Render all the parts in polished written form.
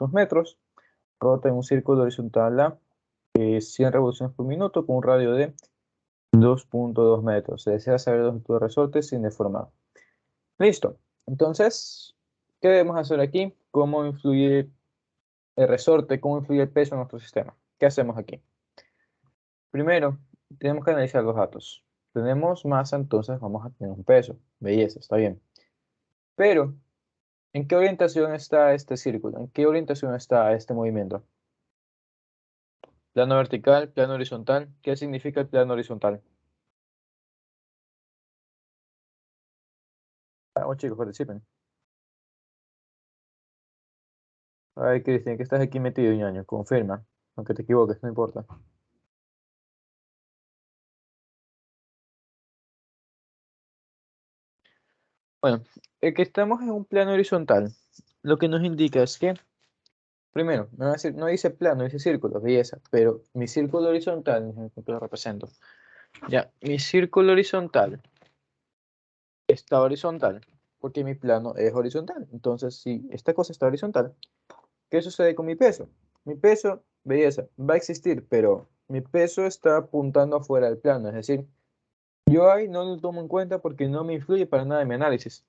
cuantos metros, rota en un círculo horizontal a 100 revoluciones por minuto con un radio de 2.2 metros. Se desea saber la longitud de resorte sin deformar. Listo. Entonces, ¿qué debemos hacer aquí? ¿Cómo influye el resorte? ¿Cómo influye el peso en nuestro sistema? ¿Qué hacemos aquí? Primero, tenemos que analizar los datos. Tenemos masa, entonces vamos a tener un peso. Belleza, está bien. Pero, ¿en qué orientación está este círculo? ¿En qué orientación está este movimiento? Plano vertical, plano horizontal. ¿Qué significa el plano horizontal? Vamos, chicos, participen. Ay, Cristian, que estás aquí metido, ñaño. Confirma. Aunque te equivoques, no importa. Bueno, el que estamos en un plano horizontal, lo que nos indica es que, primero, no dice plano, dice círculo, belleza, pero mi círculo horizontal, que lo represento. Ya, mi círculo horizontal está horizontal, porque mi plano es horizontal. Entonces, si esta cosa está horizontal, ¿qué sucede con mi peso? Mi peso, belleza, va a existir, pero mi peso está apuntando afuera del plano, es decir, yo ahí no lo tomo en cuenta porque no me influye para nada en mi análisis.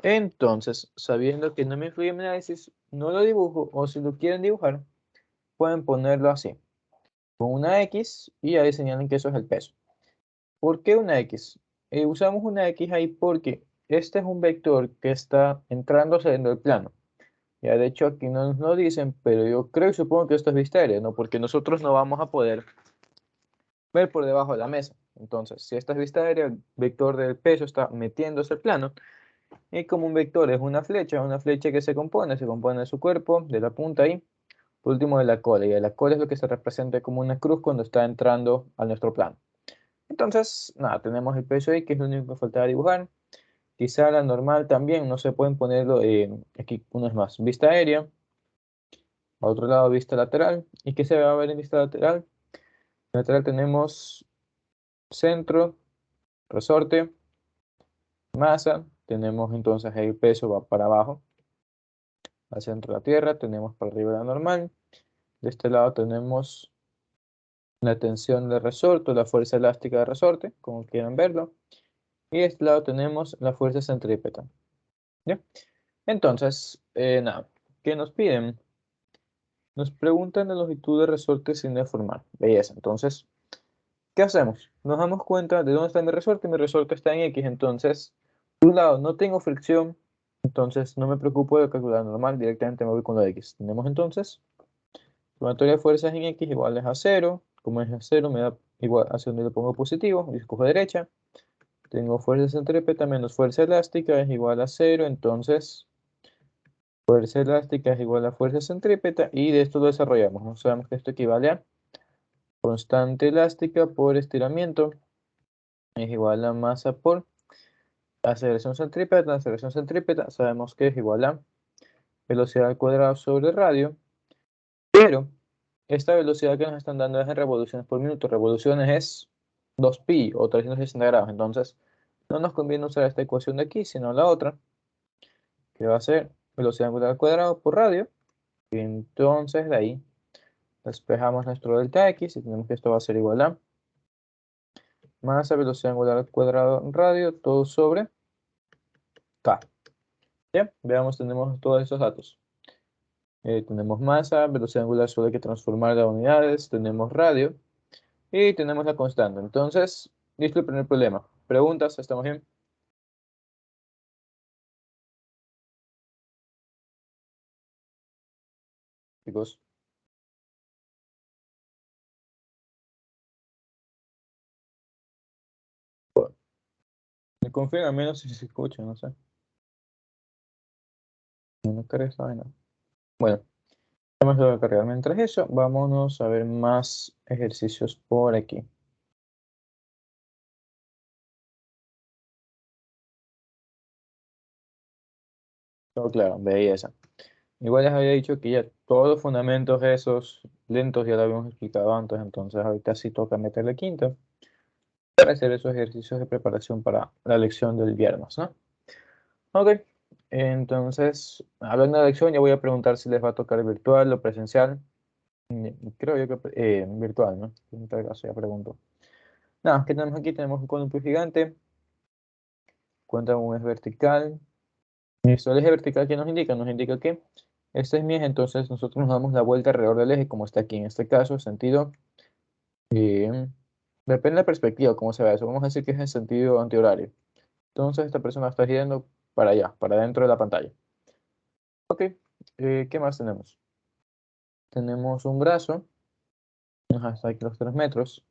Entonces, sabiendo que no me influye en mi análisis, no lo dibujo, o si lo quieren dibujar, pueden ponerlo así, con una X, y ahí señalen que eso es el peso. ¿Por qué una X? Usamos una X ahí porque este es un vector que está entrando saliendo del plano. Ya de hecho aquí no nos lo dicen, pero yo creo y supongo que esto es vista aérea, ¿no? Porque nosotros no vamos a poder ver por debajo de la mesa. Entonces, si esta es vista aérea, el vector del peso está metiéndose al plano. Y como un vector es una flecha que se compone de su cuerpo, de la punta ahí, por último de la cola. Y la cola es lo que se representa como una cruz cuando está entrando a nuestro plano. Entonces, nada, tenemos el peso ahí, que es lo único que faltaba dibujar. Quizá la normal también, no se pueden ponerlo aquí, una vez más, vista aérea. A otro lado, vista lateral. ¿Y qué se va a ver en vista lateral? En lateral tenemos centro, resorte, masa. Tenemos entonces el peso va para abajo, al centro de la Tierra. Tenemos para arriba la normal. De este lado tenemos la tensión de resorte, la fuerza elástica de resorte, como quieran verlo. Y de este lado tenemos la fuerza centrípeta. ¿Ya? Entonces, nada, ¿qué nos piden? Nos preguntan la longitud de resorte sin deformar. Belleza. Entonces, ¿qué hacemos? Nos damos cuenta de dónde está mi resorte. Mi resorte está en X. Entonces, por un lado, no tengo fricción. Entonces, no me preocupo de calcular normal. Directamente me voy con la X. Tenemos entonces, sumatoria de fuerzas en X igual a 0. Como es a 0, me da igual hacia donde le pongo positivo. Y escojo derecha. Tengo fuerza centrípeta menos fuerza elástica es igual a 0. Entonces, fuerza elástica es igual a fuerza centrípeta. Y de esto lo desarrollamos. ¿No? Sabemos que esto equivale a constante elástica por estiramiento es igual a masa por aceleración centrípeta. La aceleración centrípeta sabemos que es igual a velocidad al cuadrado sobre radio, pero esta velocidad que nos están dando es en revoluciones por minuto. Revoluciones es 2pi o 360 grados. Entonces, no nos conviene usar esta ecuación de aquí, sino la otra, que va a ser velocidad angular al cuadrado por radio. Y entonces, de ahí, despejamos nuestro delta x y tenemos que esto va a ser igual a masa, velocidad angular al cuadrado radio, todo sobre K. Bien, veamos, tenemos todos esos datos. Tenemos masa, velocidad angular, solo hay que transformarla a unidades, tenemos radio y tenemos la constante. Entonces, listo el primer problema. ¿Preguntas? ¿Estamos bien? Chicos, me confíen al menos si se escucha, no sé. No carga esta vaina. Bueno, vamos a cargar. Mientras eso, vámonos a ver más ejercicios por aquí. Todo claro, belleza. Igual les había dicho que ya todos los fundamentos esos lentos ya lo habíamos explicado antes, entonces ahorita sí toca meterle quinta para hacer esos ejercicios de preparación para la lección del viernes, ¿no? Ok, Entonces, hablando de la lección, ya voy a preguntar si les va a tocar virtual o presencial. Creo yo que virtual, ¿no? En tal caso ya pregunto. Nada, ¿qué tenemos aquí? Tenemos un columpio gigante. Cuenta un eje vertical. Listo, el eje vertical, ¿qué nos indica? Nos indica que este es mi eje, entonces nosotros nos damos la vuelta alrededor del eje, como está aquí en este caso, sentido. eh, Depende de la perspectiva, cómo se ve eso. Vamos a decir que es en sentido antihorario. Entonces esta persona está girando para allá, para dentro de la pantalla. Ok, ¿qué más tenemos? Tenemos un brazo, ajá, hasta aquí los 3 metros.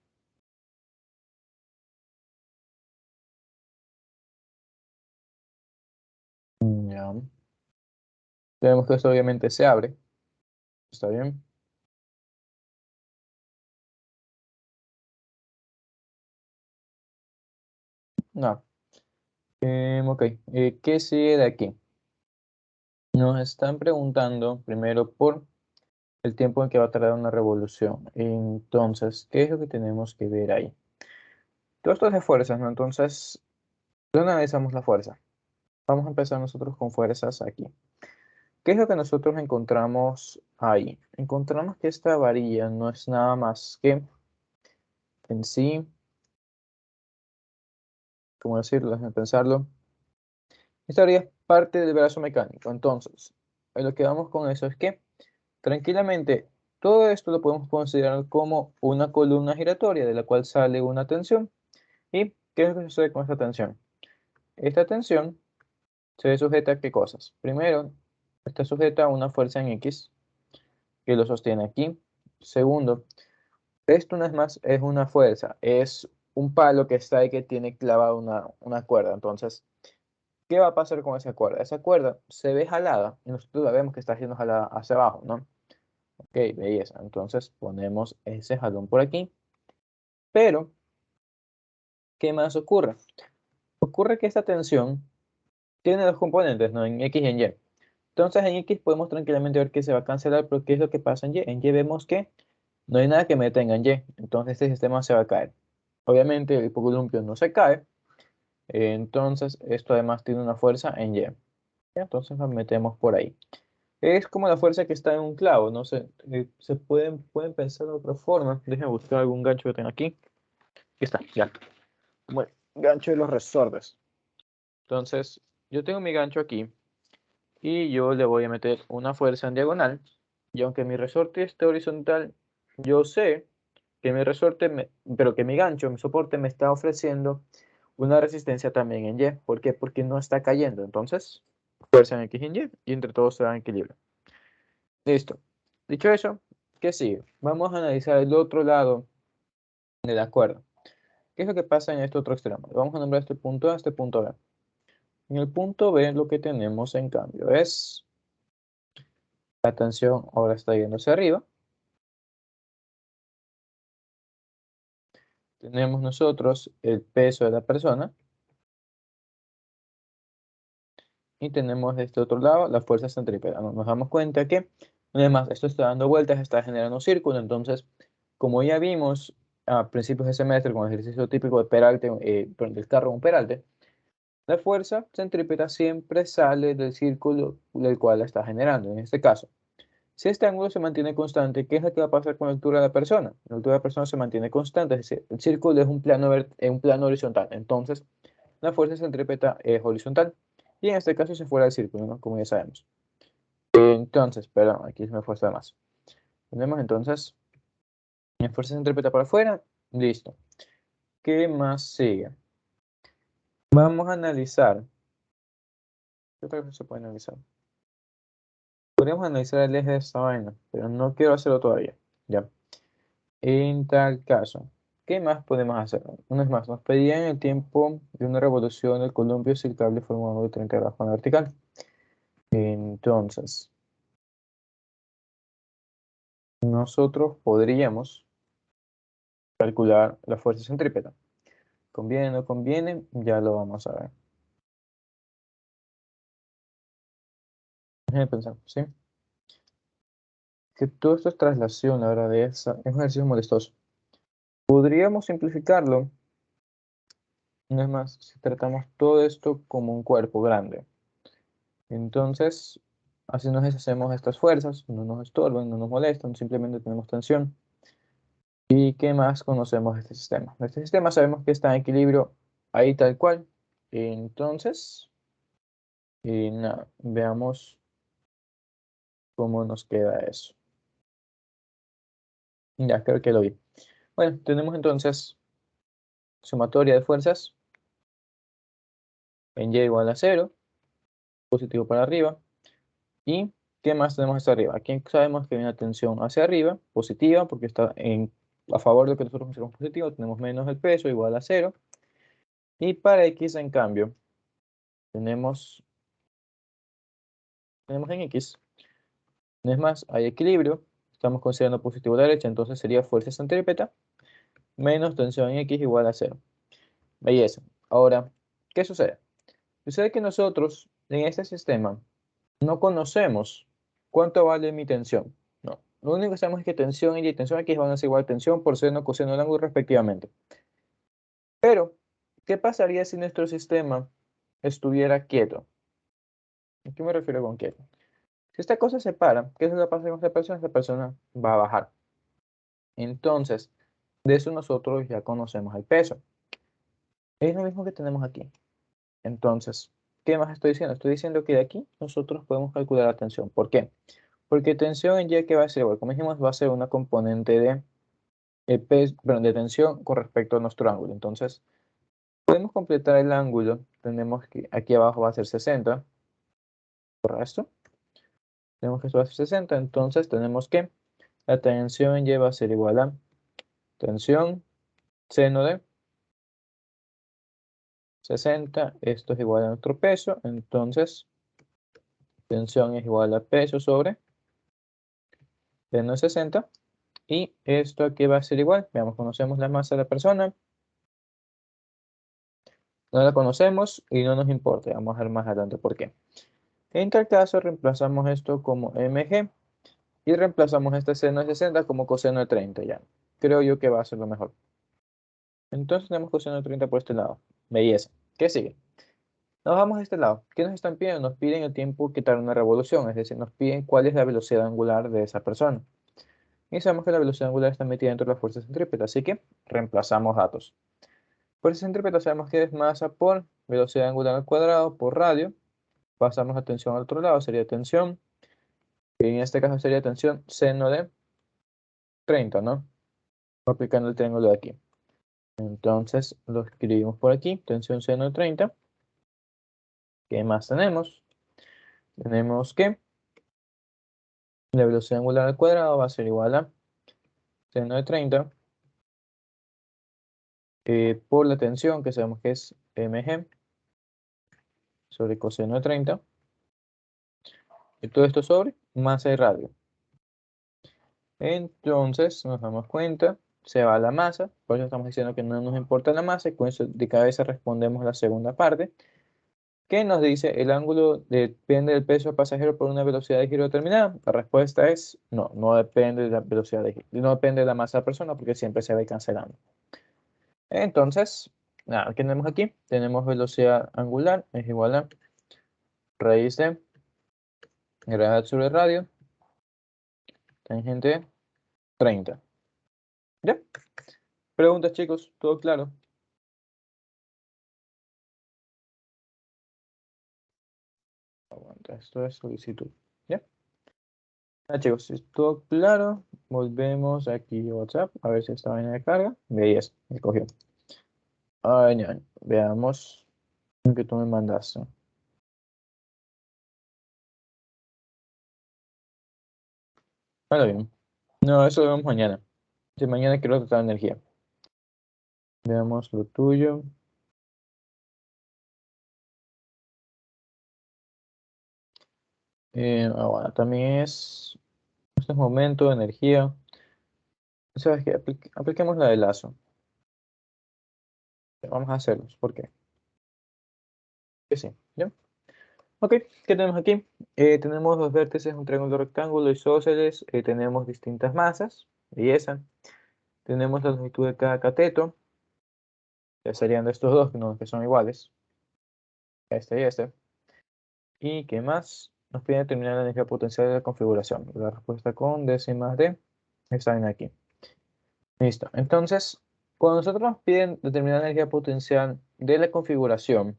Ya. Tenemos que esto obviamente se abre, ¿está bien? No. Ok, ¿qué sigue de aquí? Nos están preguntando primero por el tiempo en que va a tardar una revolución. Entonces, ¿qué es lo que tenemos que ver ahí? Todo esto es de fuerzas, ¿no? Entonces, ¿dónde analizamos la fuerza? Vamos a empezar nosotros con fuerzas aquí. ¿Qué es lo que nosotros encontramos ahí? Encontramos que esta varilla no es nada más que en sí, ¿cómo decirlo? Déjenme pensarlo. Esta varilla es parte del brazo mecánico. Entonces, lo que vamos con eso es que tranquilamente todo esto lo podemos considerar como una columna giratoria de la cual sale una tensión. ¿Y qué es lo que sucede con esta tensión? Esta tensión se sujeta a qué cosas. Primero, está sujeta a una fuerza en X que lo sostiene aquí. Segundo, esto no es más, es una fuerza, es un palo que está ahí que tiene clavada una cuerda. Entonces, ¿qué va a pasar con esa cuerda? Esa cuerda se ve jalada y nosotros la vemos que está siendo jalada hacia abajo, ¿no? Ok, belleza. Entonces ponemos ese jalón por aquí. Pero, ¿qué más ocurre? Ocurre que esta tensión tiene dos componentes, ¿no? En X y en Y. Entonces en X podemos tranquilamente ver que se va a cancelar, pero ¿qué es lo que pasa en Y? En Y vemos que no hay nada que me detenga en Y. Entonces este sistema se va a caer. Obviamente el columpio no se cae. Entonces esto además tiene una fuerza en Y. ¿Ya? Entonces nos metemos por ahí. Es como la fuerza que está en un clavo, no sé, se pueden pensar de otra forma. Déjenme buscar algún gancho que tenga aquí. Aquí está, ya. Bueno, gancho de los resortes. Entonces, yo tengo mi gancho aquí y yo le voy a meter una fuerza en diagonal. Y aunque mi resorte esté horizontal, yo sé que mi resorte, pero que mi gancho, mi soporte me está ofreciendo una resistencia también en Y. ¿Por qué? Porque no está cayendo. Entonces, fuerza en X y en Y y entre todos se dan equilibrio. Listo. Dicho eso, ¿qué sigue? Vamos a analizar el otro lado de la cuerda. ¿Qué es lo que pasa en este otro extremo? Vamos a nombrar este punto A, este punto B. En el punto B lo que tenemos en cambio es la tensión ahora está yendo hacia arriba. Tenemos nosotros el peso de la persona y tenemos de este otro lado la fuerza centrípeta. Nos damos cuenta que, además, esto está dando vueltas, está generando un círculo. Entonces, como ya vimos a principios de semestre con el ejercicio típico de Peralte, del carro con Peralte, la fuerza centrípeta siempre sale del círculo del cual la está generando. En este caso, si este ángulo se mantiene constante, ¿qué es lo que va a pasar con la altura de la persona? La altura de la persona se mantiene constante, es decir, el círculo es un plano horizontal. Entonces, la fuerza centrípeta es horizontal. Y en este caso se fuera del círculo, ¿no? Como ya sabemos. Entonces, perdón, aquí se me fue de más. Tenemos entonces la fuerza centrípeta para afuera. Listo. ¿Qué más sigue? Vamos a analizar. ¿Qué otra cosa se puede analizar? Podríamos analizar el eje de esta vaina, pero no quiero hacerlo todavía. Ya. En tal caso, ¿qué más podemos hacer? Una vez más, nos pedían el tiempo de una revolución del columpio si el cable forma un ángulo de 30 grados con la vertical. Entonces, nosotros podríamos calcular la fuerza centrípeta. ¿Conviene o no conviene? Ya lo vamos a ver. Déjenme pensar, ¿sí? Que todo esto es traslación, la verdad, es un ejercicio molestoso. Podríamos simplificarlo. No es más, si tratamos todo esto como un cuerpo grande. Entonces, así nos deshacemos estas fuerzas, no nos estorban, no nos molestan, simplemente tenemos tensión. ¿Y qué más conocemos de este sistema? De este sistema sabemos que está en equilibrio ahí tal cual. Entonces, nada, veamos cómo nos queda eso. Ya, creo que lo vi. Bueno, tenemos entonces sumatoria de fuerzas en Y igual a 0, positivo para arriba. ¿Y qué más tenemos hacia arriba? Aquí sabemos que hay una tensión hacia arriba, positiva, porque está a favor de lo que nosotros consideramos positivo. Tenemos menos el peso, igual a 0. Y para X, en cambio, tenemos en X, no es más, hay equilibrio. Estamos considerando positivo a la derecha, entonces sería fuerza centrípeta menos tensión en X igual a 0. Belleza. Ahora, ¿qué sucede? Sucede que nosotros en este sistema no conocemos cuánto vale mi tensión. No. Lo único que sabemos es que tensión y tensión X van a ser igual a tensión por seno, coseno del ángulo respectivamente. Pero, ¿qué pasaría si nuestro sistema estuviera quieto? ¿A qué me refiero con quieto? Si esta cosa se para, ¿qué es lo que pasa con esta persona? Esta persona va a bajar. Entonces, de eso nosotros ya conocemos el peso. Es lo mismo que tenemos aquí. Entonces, ¿qué más estoy diciendo? Estoy diciendo que de aquí nosotros podemos calcular la tensión. ¿Por qué? Porque tensión en Y que va a ser igual, como dijimos, va a ser una componente de tensión con respecto a nuestro ángulo. Entonces, podemos completar el ángulo. Tenemos que aquí abajo va a ser 60. Por esto, tenemos que esto va a ser 60. Entonces, tenemos que la tensión en Y va a ser igual a tensión seno de 60. Esto es igual a nuestro peso. Entonces, tensión es igual a peso sobre seno de 60. Y esto aquí va a ser igual. Veamos, conocemos la masa de la persona. No la conocemos y no nos importa. Vamos a ver más adelante por qué. En tal caso, reemplazamos esto como mg y reemplazamos este seno de 60 como coseno de 30 ya. Creo yo que va a ser lo mejor. Entonces tenemos coseno de 30 por este lado. Belleza. ¿Qué sigue? Nos vamos a este lado. ¿Qué nos están pidiendo? Nos piden el tiempo que tarda una revolución, es decir, nos piden cuál es la velocidad angular de esa persona. Y sabemos que la velocidad angular está metida dentro de la fuerza centrípeta, así que reemplazamos datos. Fuerza centrípeta sabemos que es masa por velocidad angular al cuadrado por radio. Pasamos a tensión al otro lado, sería tensión. Y en este caso sería tensión seno de 30, ¿no? Aplicando el triángulo de aquí. Entonces lo escribimos por aquí, tensión seno de 30. ¿Qué más tenemos? Tenemos que la velocidad angular al cuadrado va a ser igual a seno de 30 por la tensión que sabemos que es mg sobre coseno de 30. Y todo esto sobre masa y radio. Entonces nos damos cuenta, se va la masa, por eso estamos diciendo que no nos importa la masa, y con eso de cabeza respondemos la segunda parte, que nos dice el ángulo depende del peso del pasajero por una velocidad de giro determinada. La respuesta es no, no depende de la velocidad de giro, no depende de la masa de la persona porque siempre se va a ir cancelando. Entonces, nada, ¿qué tenemos aquí? Tenemos velocidad angular es igual a raíz de gravedad sobre radio, tangente 30. ¿Ya? Preguntas, chicos, ¿todo claro? Aguanta, esto es solicitud. ¿Ya? Chicos, si es todo claro, volvemos aquí a WhatsApp, a ver si esta vaina de carga. Veías, me cogió. Ay, ñaño, veamos lo que tú me mandaste. Bueno, bien. No, eso lo vemos mañana. Si mañana quiero tratar energía. Veamos lo tuyo. Bueno, también es. Este es momento de energía. ¿Sabes qué? Apliquemos la de lazo. Vamos a hacerlos. ¿Por qué? Que sí. ¿Ya? Ok, ¿qué tenemos aquí? Tenemos dos vértices, un triángulo rectángulo isósceles. Tenemos distintas masas. Y esa. Tenemos la longitud de cada cateto. Que serían de estos dos, que son iguales. Este y este. ¿Y qué más? Nos piden determinar la energía potencial de la configuración. La respuesta con décimas de está en aquí. Listo. Entonces, cuando nosotros nos piden determinar la energía potencial de la configuración,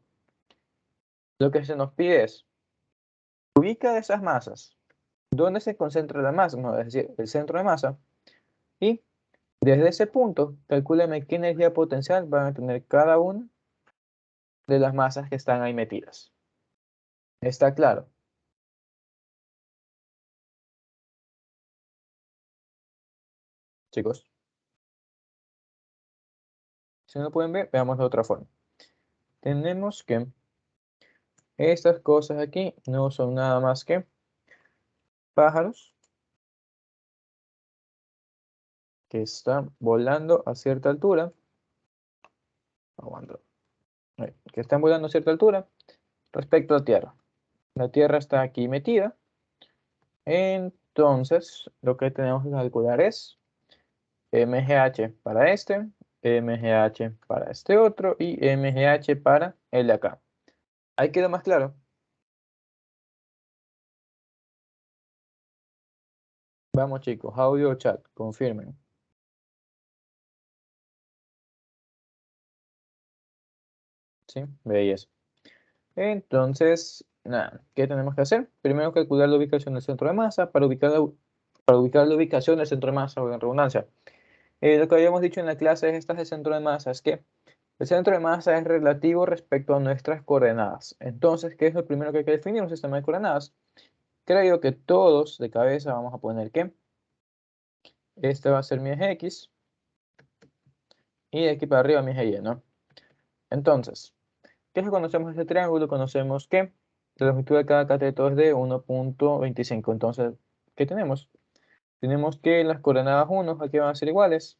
lo que se nos pide es ubica esas masas. ¿Dónde se concentra la masa? No, es decir, el centro de masa. Y desde ese punto, calcúleme qué energía potencial van a tener cada una de las masas que están ahí metidas. ¿Está claro? Chicos, si no lo pueden ver, veamos de otra forma. Tenemos que estas cosas aquí no son nada más que pájaros que están volando a cierta altura. Aguanta. Que están volando a cierta altura respecto a la Tierra. La Tierra está aquí metida. Entonces, lo que tenemos que calcular es MGH para este, MGH para este otro y MGH para el de acá. ¿Ahí quedó más claro? Vamos chicos, audio o chat, confirmen. ¿Sí? Belleza. Entonces, nada, ¿qué tenemos que hacer? Primero calcular la ubicación del centro de masa para ubicar la ubicación del centro de masa, o en redundancia. Lo que habíamos dicho en la clase de estas del centro de masa es que el centro de masa es relativo respecto a nuestras coordenadas. Entonces, ¿qué es lo primero que hay que definir? Un sistema de coordenadas. Creo que todos de cabeza vamos a poner que este va a ser mi eje X y de aquí para arriba mi eje Y, ¿no? Entonces, ¿qué es lo que conocemos de este triángulo? Conocemos que la longitud de cada cateto es de 1.25. Entonces, ¿qué tenemos? Tenemos que las coordenadas 1 aquí van a ser iguales.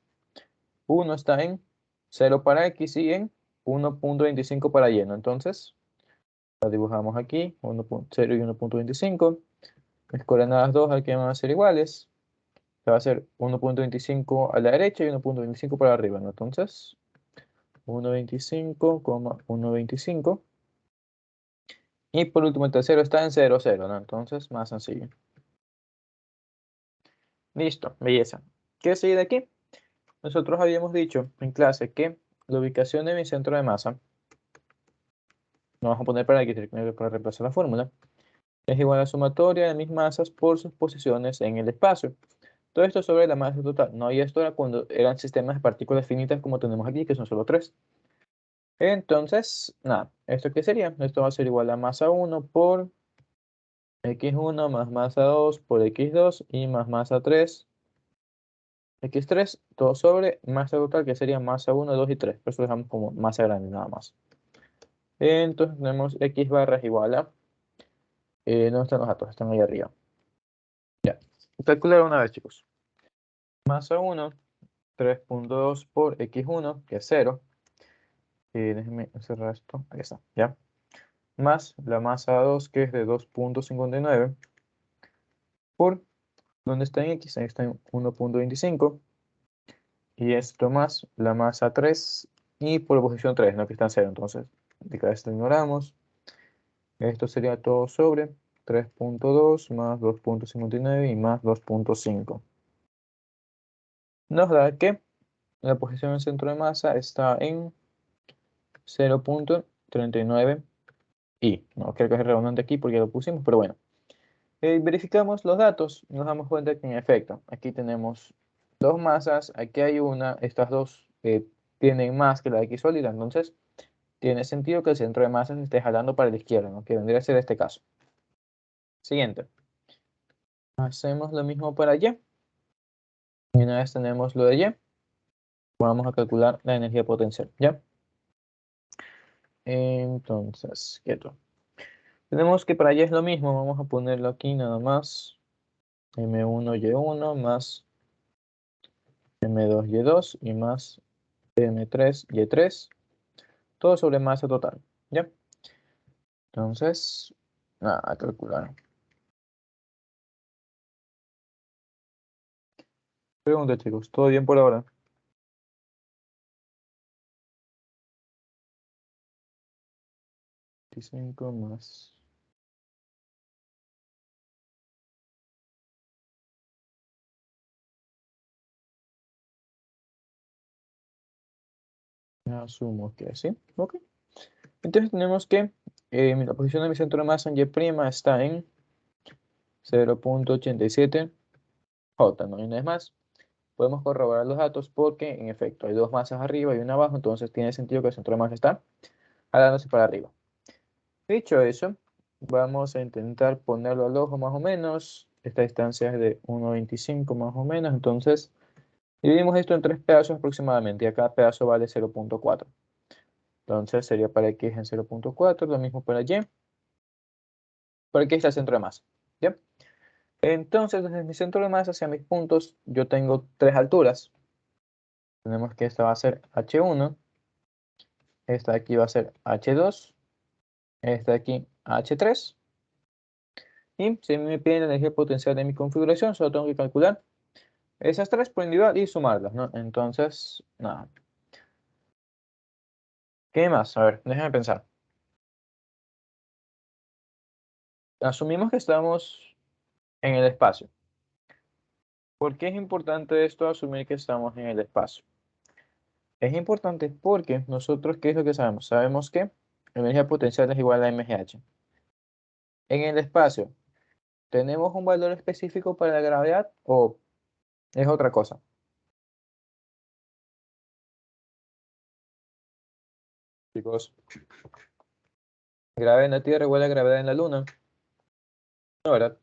1 está en 0 para X y en 1.25 para Y, ¿no? Entonces, la dibujamos aquí, 1.0 y 1.25. Las coordenadas 2 aquí van a ser iguales. Que va a ser 1.25 a la derecha y 1.25 para arriba, ¿no? Entonces, 1.25, 1.25. Y por último, el tercero está en 0, 0, ¿no? Entonces, más sencillo. Listo, belleza. ¿Qué sigue de aquí? Nosotros habíamos dicho en clase que la ubicación de mi centro de masa, no vamos a poner para aquí, para reemplazar la fórmula, es igual a la sumatoria de mis masas por sus posiciones en el espacio. Todo esto sobre la masa total, ¿no? Y esto era cuando eran sistemas de partículas finitas como tenemos aquí, que son solo 3. Entonces, nada, ¿esto qué sería? Esto va a ser igual a masa 1 por x1 más masa 2 por x2 y más masa 3, x3, todo sobre masa total que sería masa 1, 2 y 3. Por eso lo dejamos como masa grande nada más. Entonces tenemos x barra es igual a, ¿dónde están los datos? Están ahí arriba. Ya, calcular una vez chicos. Masa 1, 3.2 por x1, que es 0. Déjenme cerrar esto, ahí está, ya. Más la masa 2, que es de 2.59, por, ¿dónde está en X? Ahí está en 1.25. Y esto más la masa 3, y por la posición 3, ¿no? Que está en 0. Entonces, de cada esto ignoramos. Esto sería todo sobre 3.2 más 2.59 y más 2.5. Nos da que la posición del centro de masa está en 0.39 y. No creo que es redundante aquí porque ya lo pusimos, pero bueno. Verificamos los datos, nos damos cuenta que en efecto, aquí tenemos dos masas, aquí hay una, estas dos tienen más que la de X sólida, entonces tiene sentido que el centro de masas esté jalando para la izquierda, ¿no? Que vendría a ser este caso. Siguiente. Hacemos lo mismo para Y. Y una vez tenemos lo de Y, vamos a calcular la energía potencial, ¿ya? Entonces, quieto. Tenemos que para Y es lo mismo, vamos a ponerlo aquí nada más. M1Y1 más M2Y2 y más M3Y3, todo sobre masa total, ¿ya? Entonces, nada, a calcular. Pregunta, chicos, ¿todo bien por ahora? 25 más Asumo que sí. Ok. Entonces tenemos que la posición de mi centro de masa en Y' está en 0.87 J, no hay nada más. Podemos corroborar los datos porque, en efecto, hay dos masas arriba y una abajo, entonces tiene sentido que el centro de masa está jalándose para arriba. Dicho eso, vamos a intentar ponerlo al ojo más o menos. Esta distancia es de 1,25 más o menos, entonces dividimos esto en tres pedazos aproximadamente y a cada pedazo vale 0.4. Entonces sería para X en 0.4, lo mismo para Y. Por aquí está el centro de masa. ¿Ya? Entonces, desde mi centro de masa hacia mis puntos, yo tengo tres alturas. Tenemos que esta va a ser H1, esta de aquí va a ser H2, esta de aquí H3. Y si me piden la energía potencial de mi configuración, solo tengo que calcular esas tres por individual y sumarlas, ¿no? Entonces, nada. ¿Qué más? A ver, déjame pensar. Asumimos que estamos en el espacio. ¿Por qué es importante esto, asumir que estamos en el espacio? Es importante porque nosotros, ¿qué es lo que sabemos? Sabemos que la energía potencial es igual a mgh. En el espacio, ¿tenemos un valor específico para la gravedad o es otra cosa? Chicos, gravedad en la Tierra igual a gravedad en la Luna, ¿no, verdad?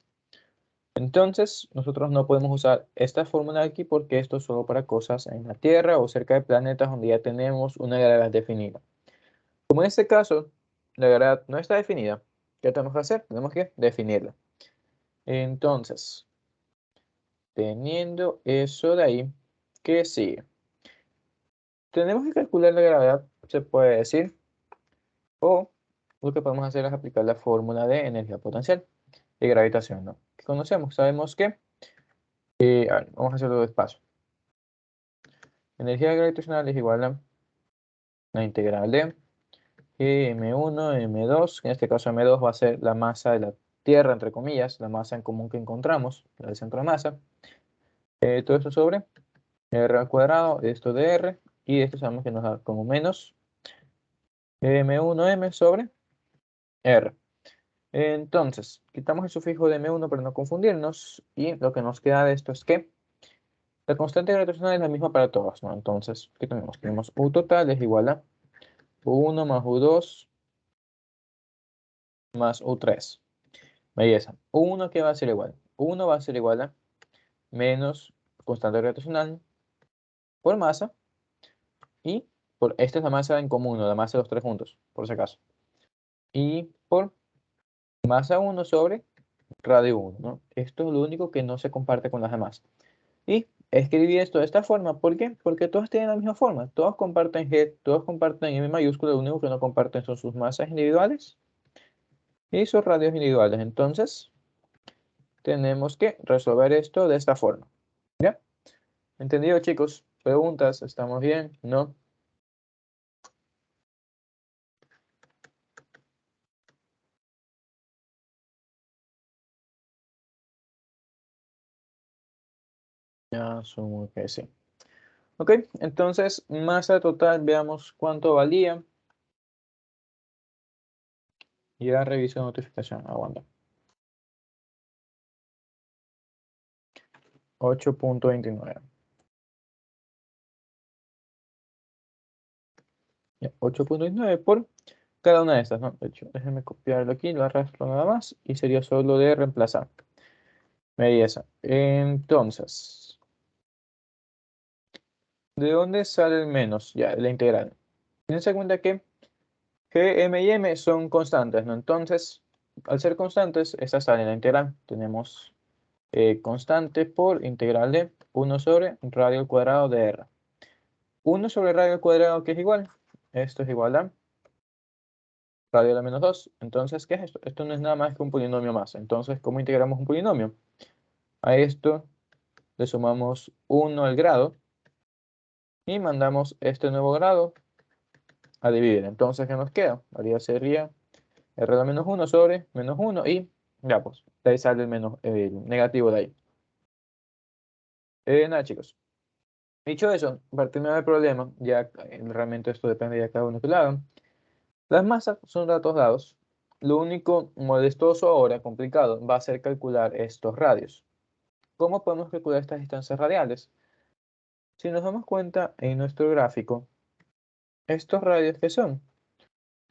Entonces, nosotros no podemos usar esta fórmula aquí porque esto es solo para cosas en la Tierra o cerca de planetas donde ya tenemos una gravedad definida. Como en este caso, la gravedad no está definida, ¿qué tenemos que hacer? Tenemos que definirla. Entonces, teniendo eso de ahí, ¿qué sigue? Tenemos que calcular la gravedad, se puede decir, o lo que podemos hacer es aplicar la fórmula de energía potencial y gravitación, ¿no? Que conocemos, sabemos que, a ver, vamos a hacerlo despacio. Energía gravitacional es igual a la integral de m1, m2, en este caso m2 va a ser la masa de la Tierra, entre comillas, la masa en común que encontramos, el centro de masa. Todo esto sobre r al cuadrado, esto de r, y esto sabemos que nos da como menos m1m sobre r. Entonces, quitamos el sufijo de m1 para no confundirnos, y lo que nos queda de esto es que la constante gravitacional es la misma para todos, ¿no? Entonces, ¿qué tenemos? Tenemos U total es igual a U1 más U2 más U3. Belleza. U1, ¿qué va a ser igual? U1 va a ser igual a menos constante gravitacional por masa, y por esta es la masa en común, ¿no? La masa de los tres juntos, por si acaso. Y por masa 1 sobre radio 1, ¿no? Esto es lo único que no se comparte con las demás. Y escribí esto de esta forma, ¿por qué? Porque todos tienen la misma forma, todos comparten G, todos comparten M mayúscula, lo único que no comparten son sus masas individuales y sus radios individuales. Entonces, tenemos que resolver esto de esta forma. ¿Ya? ¿Entendido, chicos? ¿Preguntas? ¿Estamos bien? ¿No? Ya asumo que sí. Ok, entonces, masa total, veamos cuánto valía. Ya reviso notificación, aguanta. 8.29. 8.29 por cada una de estas, ¿no? De hecho, déjenme copiarlo aquí, lo arrastro nada más y sería solo de reemplazar. Belleza. Entonces, ¿de dónde sale el menos? Ya, la integral. Tienes en cuenta que G, M y M son constantes, ¿no? Entonces, al ser constantes, estas salen en la integral. Tenemos constante por integral de 1 sobre radio al cuadrado de R. 1 sobre radio al cuadrado, que es igual. Esto es igual a radio a la menos 2. Entonces, ¿qué es esto? Esto no es nada más que un polinomio más. Entonces, ¿cómo integramos un polinomio? A esto le sumamos 1 al grado y mandamos este nuevo grado a dividir. Entonces, ¿qué nos queda? Sería r a la menos 1 sobre menos 1 y ya pues, de ahí sale el negativo de ahí. Nada, chicos. Dicho eso, partiendo del problema, ya realmente esto depende de cada uno que lo haga. Las masas son datos dados. Lo único molestoso ahora, complicado, va a ser calcular estos radios. ¿Cómo podemos calcular estas distancias radiales? Si nos damos cuenta en nuestro gráfico, estos radios que son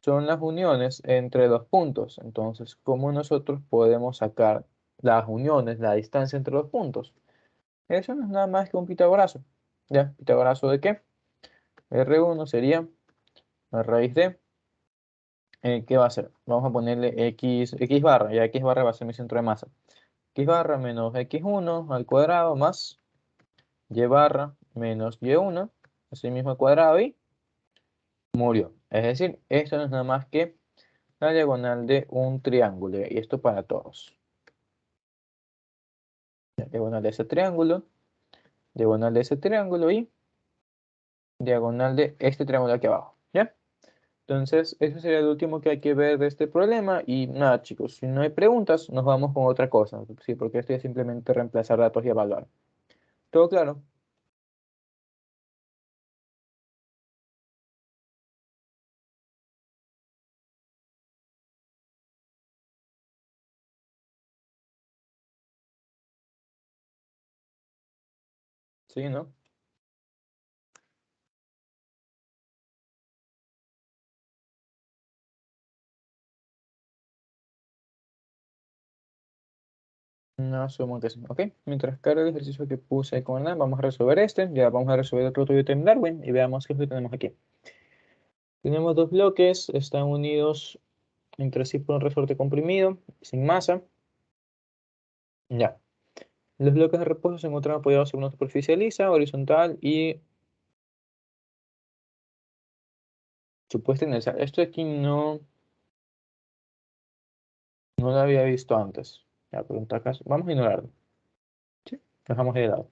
las uniones entre dos puntos. Entonces, ¿cómo nosotros podemos sacar las uniones, la distancia entre los puntos? Eso no es nada más que un pitagorazo. ¿Ya? ¿Pitagorazo de qué? R1 sería la raíz de, ¿qué va a ser? Vamos a ponerle x barra, ya x barra va a ser mi centro de masa. X barra menos x1 al cuadrado más y barra menos y1, así mismo al cuadrado y murió. Es decir, esto no es nada más que la diagonal de un triángulo, y esto para todos. Diagonal de ese triángulo, diagonal de ese triángulo y diagonal de este triángulo aquí abajo, ¿ya? Entonces, eso sería el último que hay que ver de este problema. Y nada, chicos, si no hay preguntas, nos vamos con otra cosa. Sí, porque esto es simplemente reemplazar datos y evaluar. ¿Todo claro? Sí, ¿no? No asumo que sí. Ok, mientras carga el ejercicio que puse con la, vamos a resolver este. Ya vamos a resolver otro tuyo de Darwin y veamos qué es lo que tenemos aquí. Tenemos dos bloques, están unidos entre sí por un resorte comprimido, sin masa. Ya. Los bloques de reposo se encuentran apoyados sobre una superficie lisa, horizontal y supuesta inercial. Esto aquí no lo había visto antes. Ya, pero en tal caso, vamos a ignorarlo. ¿Sí? Lo dejamos ahí de lado.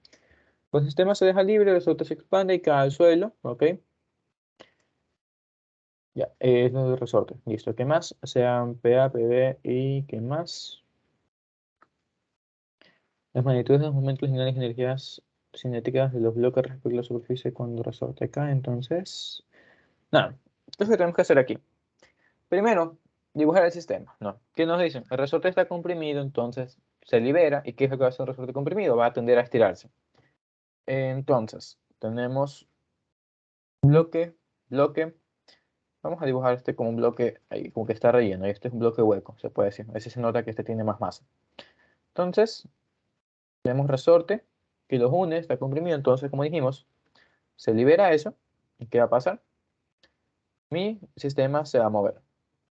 Pues el sistema se deja libre, el resorte se expande y cae al suelo. ¿Ok? Ya, es el resorte. Listo. ¿Qué más? Sean PA, PB y ¿qué más? Las magnitudes de los momentos lineales y energías cinéticas de los bloques respecto a la superficie cuando el resorte cae. Entonces, nada. Entonces, ¿qué tenemos que hacer aquí? Primero, dibujar el sistema. ¿No? ¿Qué nos dicen? El resorte está comprimido, entonces se libera. ¿Y qué es lo que va a hacer un resorte comprimido? Va a tender a estirarse. Entonces, tenemos bloque, bloque. Vamos a dibujar este como un bloque ahí, como que está relleno. Y este es un bloque hueco, se puede decir. Ese se nota que este tiene más masa. Entonces, tenemos resorte que los une, está comprimido. Entonces, como dijimos, se libera eso. ¿Y qué va a pasar? Mi sistema se va a mover.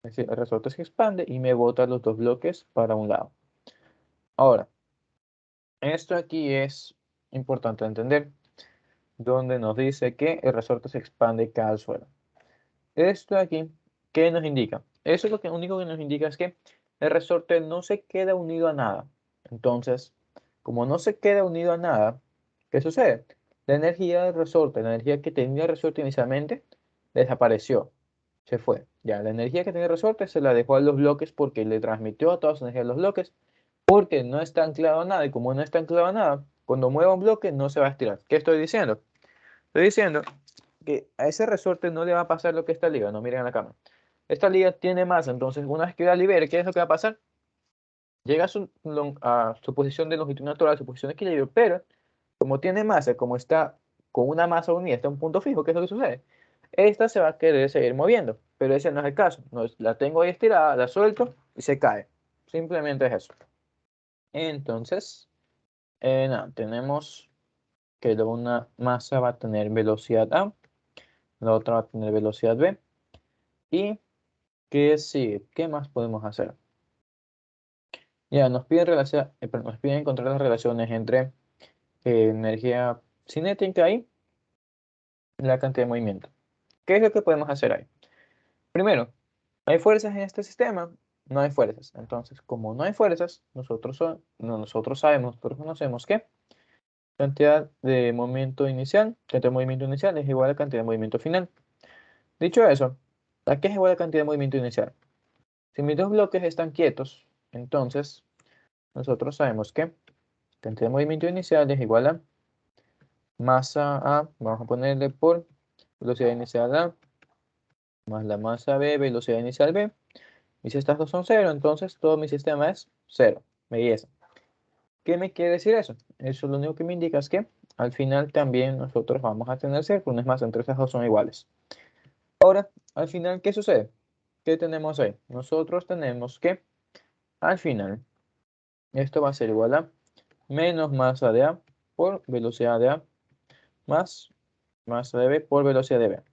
Es decir, el resorte se expande y me bota los dos bloques para un lado. Ahora, esto aquí es importante entender, donde nos dice que el resorte se expande y cae al suelo. Esto aquí, ¿qué nos indica? Eso es lo único que nos indica es que el resorte no se queda unido a nada. Entonces, como no se queda unido a nada, ¿qué sucede? La energía del resorte, la energía que tenía el resorte inicialmente, desapareció, se fue. Ya, la energía que tenía el resorte se la dejó a los bloques porque le transmitió toda su energía a los bloques, porque no está anclado a nada. Y como no está anclado a nada, cuando mueva un bloque no se va a estirar. ¿Qué estoy diciendo? Estoy diciendo que a ese resorte no le va a pasar lo que esta liga, no miren a la cámara. Esta liga tiene masa, entonces una vez que la libere, ¿qué es lo que va a pasar? Llega a su posición de longitud natural, a su posición de equilibrio, pero como tiene masa, como está con una masa unida, está en un punto fijo, ¿qué es lo que sucede? Esta se va a querer seguir moviendo, pero ese no es el caso. No, la tengo ahí estirada, la suelto y se cae. Simplemente es eso. Entonces, nada, tenemos que una masa va a tener velocidad A, la otra va a tener velocidad B. ¿Y qué sigue? ¿Qué más podemos hacer? Ya, nos piden encontrar las relaciones entre energía cinética y la cantidad de movimiento. ¿Qué es lo que podemos hacer ahí? Primero, ¿hay fuerzas en este sistema? No hay fuerzas. Entonces, como no hay fuerzas, nosotros sabemos, nosotros conocemos que cantidad de movimiento inicial, cantidad de movimiento inicial es igual a cantidad de movimiento final. Dicho eso, ¿a qué es igual a cantidad de movimiento inicial? Si mis dos bloques están quietos, entonces nosotros sabemos que cantidad de movimiento inicial es igual a masa A, vamos a ponerle por velocidad inicial A, más la masa B, velocidad inicial B. Y si estas dos son cero, entonces todo mi sistema es cero. Belleza. ¿Qué me quiere decir eso? Eso lo único que me indica es que al final también nosotros vamos a tener cero, no es más, entre estas dos son iguales. Ahora, al final, ¿qué sucede? ¿Qué tenemos ahí? Nosotros tenemos que, al final, esto va a ser igual a menos masa de A por velocidad de A más masa de B por velocidad de B.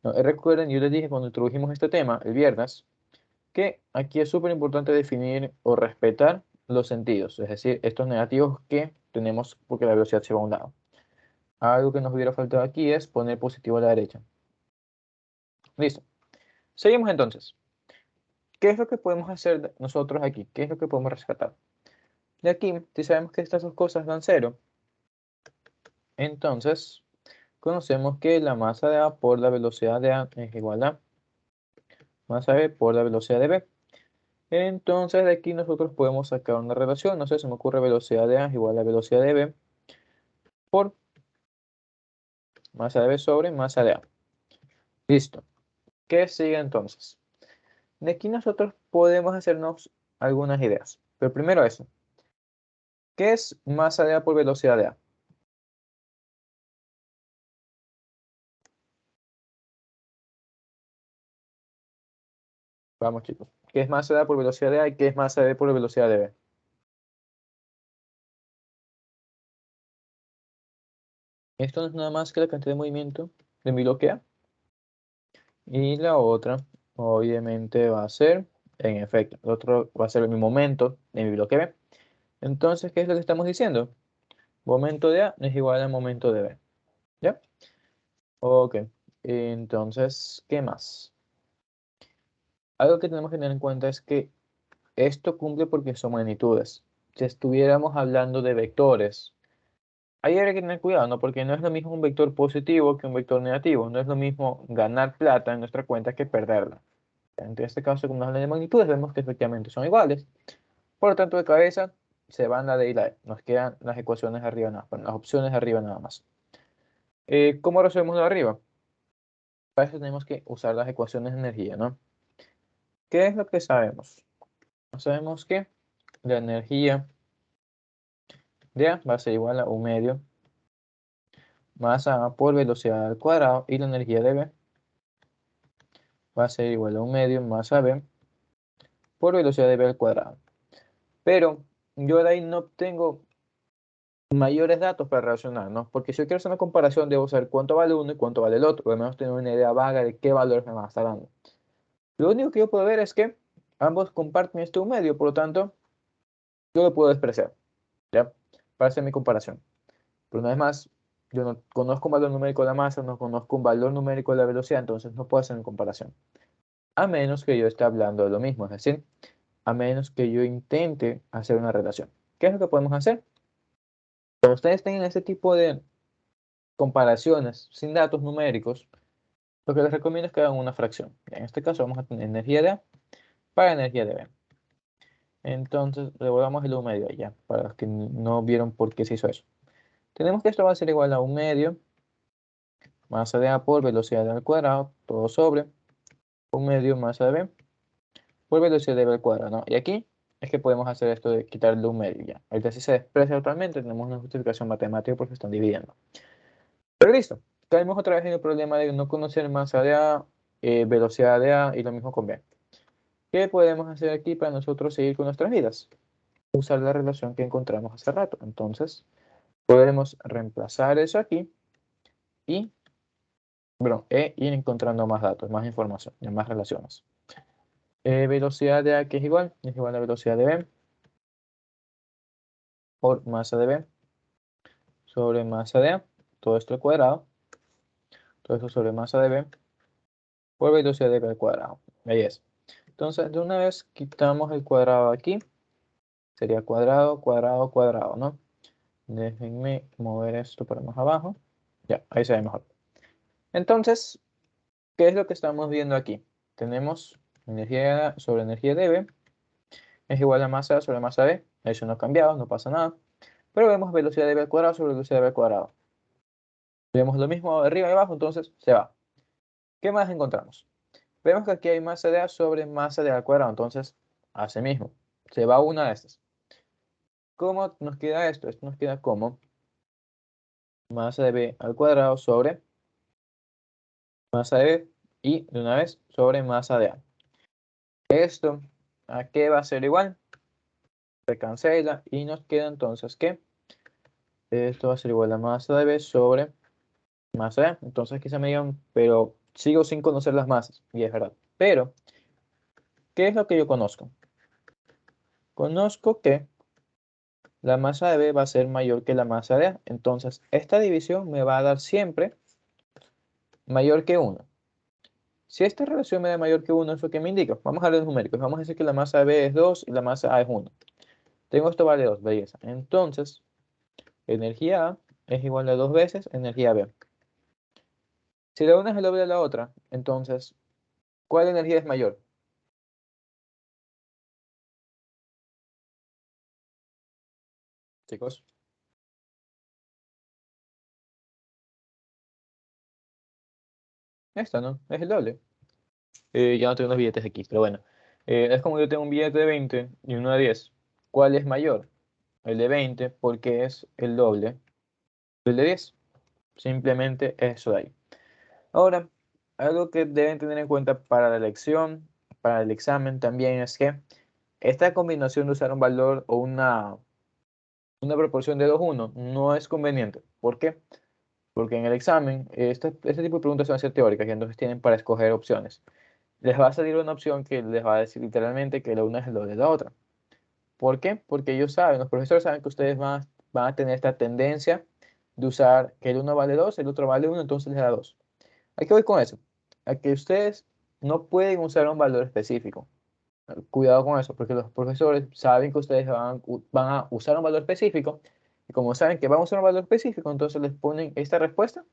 No, recuerden, yo les dije cuando introdujimos este tema el viernes, que aquí es súper importante definir o respetar los sentidos, es decir, estos negativos que tenemos porque la velocidad se va a un lado. Algo que nos hubiera faltado aquí es poner positivo a la derecha. Listo. Seguimos entonces. ¿Qué es lo que podemos hacer nosotros aquí? ¿Qué es lo que podemos rescatar? De aquí, si sabemos que estas dos cosas dan cero, entonces conocemos que la masa de A por la velocidad de A es igual a masa B por la velocidad de B. Entonces de aquí nosotros podemos sacar una relación, no sé, se me ocurre velocidad de A es igual a velocidad de B por masa de B sobre masa de A. Listo. ¿Qué sigue entonces? De aquí nosotros podemos hacernos algunas ideas. Pero primero eso. ¿Qué es masa de A por velocidad de A? Vamos chicos. ¿Qué es masa de A por velocidad de A y qué es masa de B por velocidad de B? Esto no es nada más que la cantidad de movimiento de mi bloque A. Y la otra, obviamente, va a ser, en efecto, el otro va a ser mi momento de mi bloque B. Entonces, ¿qué es lo que estamos diciendo? Momento de A es igual al momento de B. ¿Ya? Ok. Entonces, ¿qué más? Algo que tenemos que tener en cuenta es que esto cumple porque son magnitudes. Si estuviéramos hablando de vectores, ahí hay que tener cuidado, ¿no? Porque no es lo mismo un vector positivo que un vector negativo. No es lo mismo ganar plata en nuestra cuenta que perderla. En este caso, como nos hablan de magnitudes, vemos que efectivamente son iguales. Por lo tanto, de cabeza se van la D y la E. Nos quedan las ecuaciones arriba nada más, las opciones arriba nada más. ¿Cómo resolvemos lo de arriba? Para eso tenemos que usar las ecuaciones de energía, ¿no? ¿Qué es lo que sabemos? Sabemos que la energía de A va a ser igual a un medio masa A por velocidad al cuadrado y la energía de B va a ser igual a un medio masa B por velocidad de B al cuadrado. Pero yo de ahí no obtengo mayores datos para relacionar, ¿no? Porque si yo quiero hacer una comparación, debo saber cuánto vale uno y cuánto vale el otro, o al menos tener una idea vaga de qué valores me van a estar dando. Lo único que yo puedo ver es que ambos comparten este un medio, por lo tanto, yo lo puedo despreciar, ¿ya? Para hacer mi comparación. Pero una vez más, yo no conozco un valor numérico de la masa, no conozco un valor numérico de la velocidad, entonces no puedo hacer mi comparación. A menos que yo esté hablando de lo mismo, es decir, a menos que yo intente hacer una relación. ¿Qué es lo que podemos hacer? Cuando ustedes tengan este tipo de comparaciones sin datos numéricos, lo que les recomiendo es que hagan una fracción. En este caso vamos a tener energía de A para energía de B. Entonces, devolvamos el 1 medio allá, para los que no vieron por qué se hizo eso. Tenemos que esto va a ser igual a 1 medio masa de A por velocidad de A al cuadrado, todo sobre 1 medio masa de B por velocidad de B al cuadrado, ¿no? Y aquí es que podemos hacer esto de quitarle 1 medio ya. Ahorita si se desprecia totalmente, tenemos una justificación matemática porque están dividiendo. Pero listo, caemos otra vez en el problema de no conocer masa de A, velocidad de A y lo mismo con B. ¿Qué podemos hacer aquí para nosotros seguir con nuestras vidas? Usar la relación que encontramos hace rato. Entonces, podemos reemplazar eso aquí y, bueno, ir encontrando más datos, más información, y más relaciones. Velocidad de A que es igual a velocidad de B por masa de B sobre masa de A, todo esto al cuadrado, todo esto sobre masa de B por velocidad de B al cuadrado. Ahí es. Entonces, de una vez quitamos el cuadrado aquí, sería cuadrado, cuadrado, cuadrado, ¿no? Déjenme mover esto para más abajo. Ya, ahí se ve mejor. Entonces, ¿qué es lo que estamos viendo aquí? Tenemos energía sobre energía de B es igual a masa sobre masa B. Eso no ha cambiado, no pasa nada. Pero vemos velocidad de B al cuadrado sobre velocidad de B al cuadrado. Vemos lo mismo de arriba y abajo, entonces se va. ¿Qué más encontramos? Vemos que aquí hay masa de A sobre masa de A al cuadrado, entonces, así mismo, se va una de estas. ¿Cómo nos queda esto? Esto nos queda como masa de B al cuadrado sobre masa de B y de una vez sobre masa de A. Esto, ¿a qué va a ser igual? Se cancela y nos queda entonces que esto va a ser igual a masa de B sobre masa de A. Entonces quizá me digan, pero sigo sin conocer las masas, y es verdad. Pero, ¿qué es lo que yo conozco? Conozco que la masa de B va a ser mayor que la masa de A. Entonces, esta división me va a dar siempre mayor que 1. Si esta relación me da mayor que 1, ¿eso qué me indica? Vamos a ver los numéricos. Vamos a decir que la masa de B es 2 y la masa A es 1. Tengo esto vale 2, belleza. Entonces, energía A es igual a 2 veces energía B. Si la una es el doble de la otra, entonces, ¿cuál energía es mayor? Chicos, esta, ¿no? Es el doble. Ya no tengo los billetes aquí, pero bueno. Es como yo tengo un billete de 20 y uno de 10. ¿Cuál es mayor? El de 20 porque es el doble del de 10. Simplemente eso de ahí. Ahora, algo que deben tener en cuenta para la elección, para el examen también es que esta combinación de usar un valor o una proporción de 2 1 no es conveniente. ¿Por qué? Porque en el examen este tipo de preguntas van a ser teóricas y entonces tienen para escoger opciones. Les va a salir una opción que les va a decir literalmente que la una es lo de la otra. ¿Por qué? Porque ellos saben, los profesores saben que ustedes van a tener esta tendencia de usar que el uno vale 2, el otro vale 1, entonces les da 2. ¿A qué voy con eso? A que ustedes no pueden usar un valor específico. Cuidado con eso, porque los profesores saben que ustedes van a usar un valor específico y como saben que van a usar un valor específico, entonces les ponen esta respuesta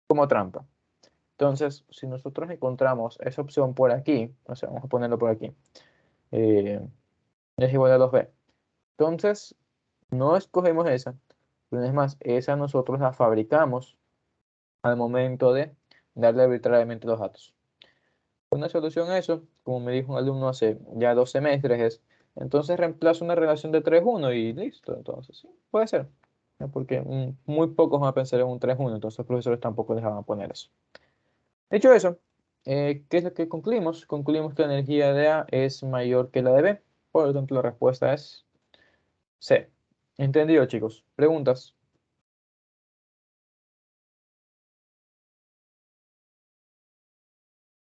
como trampa. Entonces, si nosotros encontramos esa opción por aquí, o sea, vamos a ponerlo por aquí, eh, es igual a 2b. Entonces, no escogemos esa, pero es más, esa nosotros la fabricamos al momento de darle arbitrariamente los datos. Una solución a eso, como me dijo un alumno hace ya 2 semestres, es entonces reemplazo una relación de 3-1 y listo. Entonces, sí, puede ser. Porque muy pocos van a pensar en un 3-1, entonces los profesores tampoco les van a poner eso. Dicho eso, ¿qué es lo que concluimos? Concluimos que la energía de A es mayor que la de B. Por lo tanto, la respuesta es C. ¿Entendido, chicos? ¿Preguntas?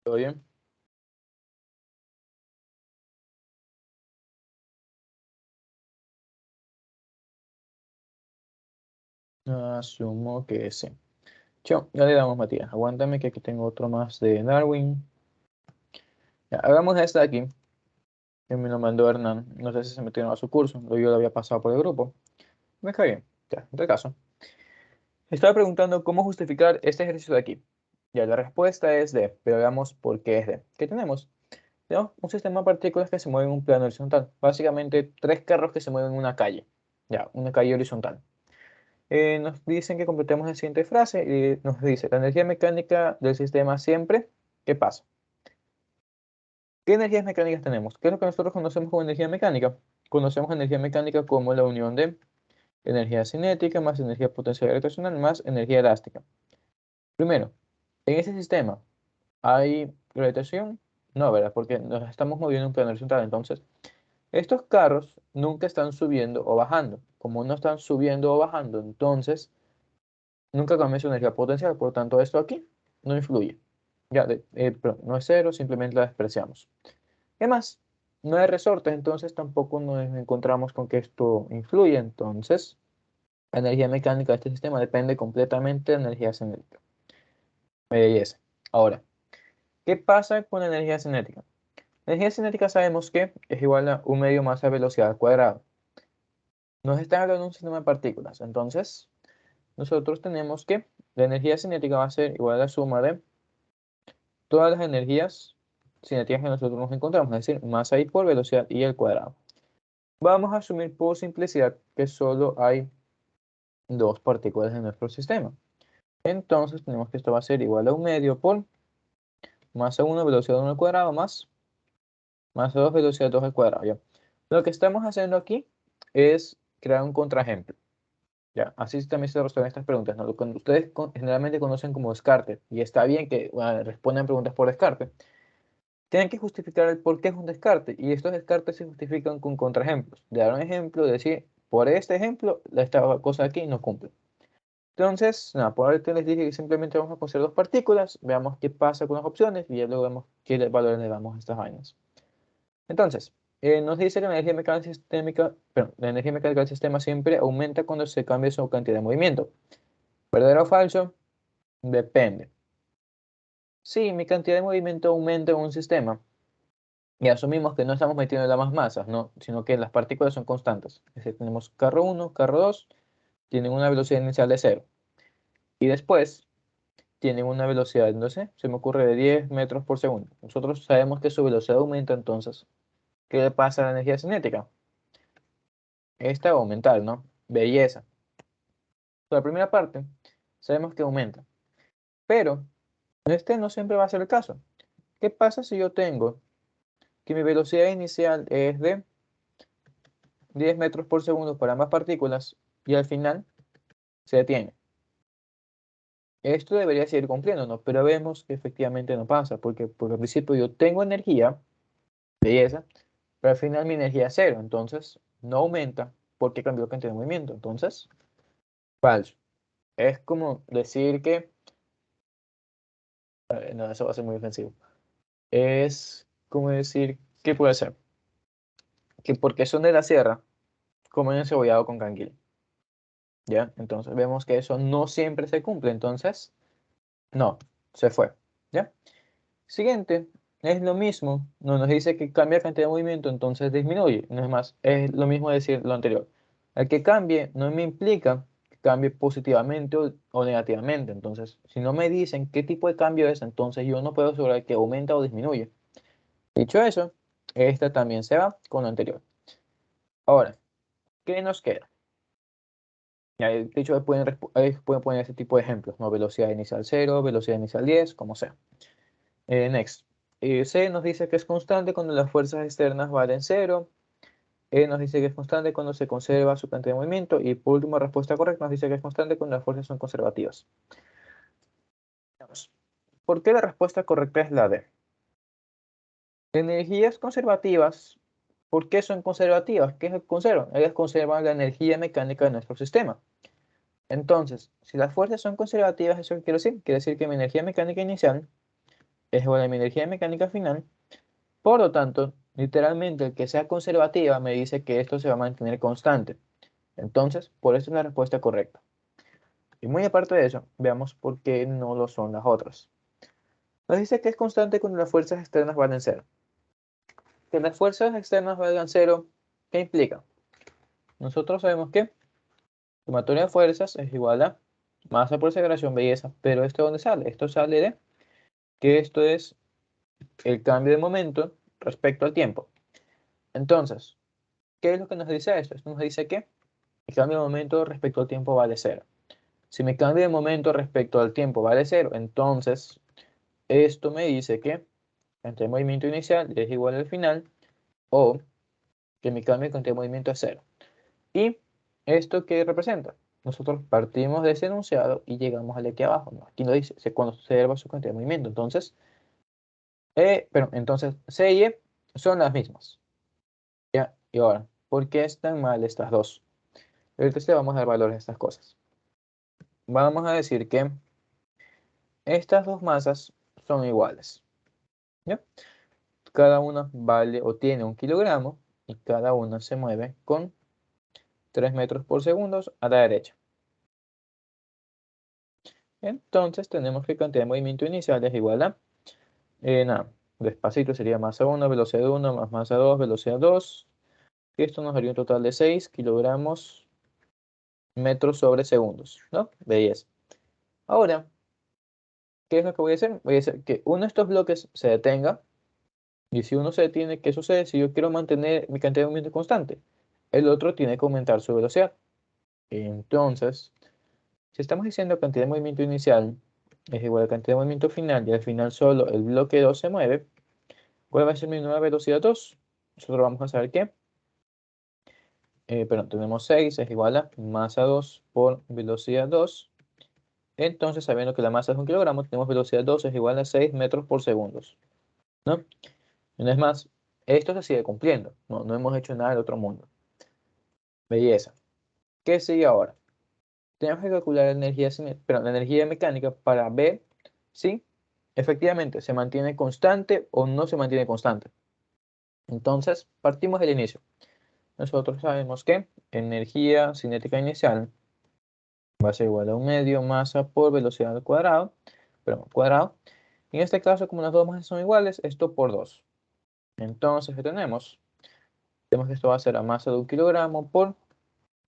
¿Todo bien? Asumo que sí. Chao, ya le damos, Matías. Aguántame que aquí tengo otro más de Darwin. Ya, hagamos esta de aquí, que me lo mandó Hernán. No sé si se metieron a su curso, o yo lo había pasado por el grupo. Me cae bien. Ya, en este caso. Estaba preguntando cómo justificar este ejercicio de aquí. Ya, la respuesta es D, pero veamos por qué es D. ¿Qué tenemos? Tenemos un sistema de partículas que se mueven en un plano horizontal. Básicamente, tres carros que se mueven en una calle. Ya, una calle horizontal. Nos dicen que completemos la siguiente frase y nos dice, la energía mecánica del sistema siempre, ¿qué pasa? ¿Qué energías mecánicas tenemos? ¿Qué es lo que nosotros conocemos como energía mecánica? Conocemos energía mecánica como la unión de energía cinética más energía potencial gravitacional más energía elástica. Primero, en ese sistema, ¿hay gravitación? No, ¿verdad? Porque nos estamos moviendo en un plano horizontal. Entonces, estos carros nunca están subiendo o bajando. Como no están subiendo o bajando, entonces nunca cambia su energía potencial. Por tanto, esto aquí no influye. Ya, perdón, no es cero, simplemente la despreciamos. ¿Qué más? No hay resortes, entonces tampoco nos encontramos con que esto influye. Entonces, la energía mecánica de este sistema depende completamente de la energía cinética. Belleza. Ahora, ¿qué pasa con la energía cinética? La energía cinética sabemos que es igual a un medio masa velocidad al cuadrado. Nos están hablando de un sistema de partículas, entonces nosotros tenemos que la energía cinética va a ser igual a la suma de todas las energías cinéticas que nosotros nos encontramos, es decir, masa I por velocidad I al cuadrado. Vamos a asumir por simplicidad que solo hay dos partículas en nuestro sistema. Entonces tenemos que esto va a ser igual a 1 medio por masa 1, velocidad 1 al cuadrado, más masa 2, velocidad 2 al cuadrado, ¿ya? Lo que estamos haciendo aquí es crear un contraejemplo, ¿ya? Así también se resuelven estas preguntas, ¿no? Lo que ustedes generalmente conocen como descarte, y está bien que respondan preguntas por descarte. Tienen que justificar el por qué es un descarte, y estos descartes se justifican con contraejemplos. De dar un ejemplo, decir, por este ejemplo, esta cosa aquí no cumple. Entonces, nada, por ahorita les dije que simplemente vamos a conocer dos partículas, veamos qué pasa con las opciones, y ya luego vemos qué valores le damos a estas vainas. Entonces, nos dice que la energía mecánica del sistema siempre aumenta cuando se cambia su cantidad de movimiento. ¿Verdadero o falso? Depende. Si mi cantidad de movimiento aumenta en un sistema, y asumimos que no estamos metiendo más masas, ¿no? Sino que las partículas son constantes. Es decir, tenemos carro 1, carro 2, tienen una velocidad inicial de 0. Y después tienen una velocidad, no sé, se me ocurre de 10 metros por segundo. Nosotros sabemos que su velocidad aumenta, entonces, ¿qué le pasa a la energía cinética? Esta va a aumentar, ¿no? Belleza. La primera parte, sabemos que aumenta. Pero este no siempre va a ser el caso. ¿Qué pasa si yo tengo que mi velocidad inicial es de 10 metros por segundo para ambas partículas y al final se detiene? Esto debería seguir cumpliendo, ¿no? Pero vemos que efectivamente no pasa, porque al principio yo tengo energía, belleza, pero al final mi energía es cero, entonces no aumenta porque cambió la cantidad de movimiento. Entonces, falso. Es como decir que, no, eso va a ser muy ofensivo. Es como decir, ¿qué puede ser? Que porque son de la sierra, comen encebollado con canguil. ¿Ya? Entonces vemos que eso no siempre se cumple, entonces, no, se fue. ¿Ya? Siguiente, es lo mismo, no nos dice que cambia cantidad de movimiento, entonces disminuye. No es más, es lo mismo decir lo anterior. El que cambie no me implica que cambie positivamente o negativamente. Entonces, si no me dicen qué tipo de cambio es, entonces yo no puedo asegurar que aumenta o disminuye. Dicho eso, esta también se va con lo anterior. Ahora, ¿qué nos queda? Ya, de hecho, pueden poner este tipo de ejemplos, ¿no? Velocidad inicial 0, velocidad inicial 10, como sea. Next. C nos dice que es constante cuando las fuerzas externas valen 0. E nos dice que es constante cuando se conserva su cantidad de movimiento. Y por último, respuesta correcta nos dice que es constante cuando las fuerzas son conservativas. Veamos. ¿Por qué la respuesta correcta es la D? Energías conservativas. ¿Por qué son conservativas? ¿Qué es lo que conservan? Ellas conservan la energía mecánica de nuestro sistema. Entonces, si las fuerzas son conservativas, ¿eso qué quiere decir? Quiere decir que mi energía mecánica inicial es igual a mi energía mecánica final. Por lo tanto, literalmente el que sea conservativa me dice que esto se va a mantener constante. Entonces, por eso es la respuesta correcta. Y muy aparte de eso, veamos por qué no lo son las otras. Nos dice que es constante cuando las fuerzas externas valen cero. Que las fuerzas externas valgan cero, ¿qué implica? Nosotros sabemos que sumatoria de fuerzas es igual a masa por aceleración, belleza. Pero ¿esto de dónde sale? Esto sale de que esto es el cambio de momento respecto al tiempo. Entonces, ¿qué es lo que nos dice esto? Esto nos dice que el cambio de momento respecto al tiempo vale cero. Si mi cambio de momento respecto al tiempo vale cero, entonces esto me dice que entre el movimiento inicial es igual al final o que mi cambio de cantidad de movimiento es cero. ¿Y esto qué representa? Nosotros partimos de ese enunciado y llegamos al de aquí abajo, ¿no? Aquí nos dice cuando se observa su cantidad de movimiento. Entonces, entonces C y E son las mismas. ¿Ya? Y ahora, ¿por qué están mal estas dos? Entonces le vamos a dar valores a estas cosas. Vamos a decir que estas dos masas son iguales. ¿Ya? Cada una vale o tiene 1 kilogramo y cada una se mueve con 3 metros por segundo a la derecha. Entonces tenemos que cantidad de movimiento inicial es igual a, nada, despacito sería masa 1, velocidad 1, más masa 2, velocidad 2. Y esto nos daría un total de 6 kilogramos metros sobre segundos, ¿no? Belleza. Ahora, ¿qué es lo que voy a hacer? Voy a hacer que uno de estos bloques se detenga. Y si uno se detiene, ¿qué sucede? Si yo quiero mantener mi cantidad de movimiento constante, el otro tiene que aumentar su velocidad. Entonces, Si estamos diciendo cantidad de movimiento inicial es igual a cantidad de movimiento final y al final solo el bloque 2 se mueve, ¿cuál va a ser mi nueva velocidad 2? Nosotros vamos a saber que, pero tenemos 6 es igual a masa 2 por velocidad 2. Entonces, sabiendo que la masa es 1 kilogramo, tenemos velocidad 2 es igual a 6 metros por segundo, ¿no? Una vez más, esto se sigue cumpliendo, no hemos hecho nada del otro mundo. Belleza. ¿Qué sigue ahora? Tenemos que calcular la energía mecánica para ver si efectivamente se mantiene constante o no se mantiene constante. Entonces, partimos del inicio. Nosotros sabemos que energía cinética inicial va a ser igual a 1 medio masa por velocidad al cuadrado, pero cuadrado. En este caso, como las dos masas son iguales, esto por 2. Entonces, ¿qué tenemos? Tenemos que esto va a ser la masa de 1 kilogramo por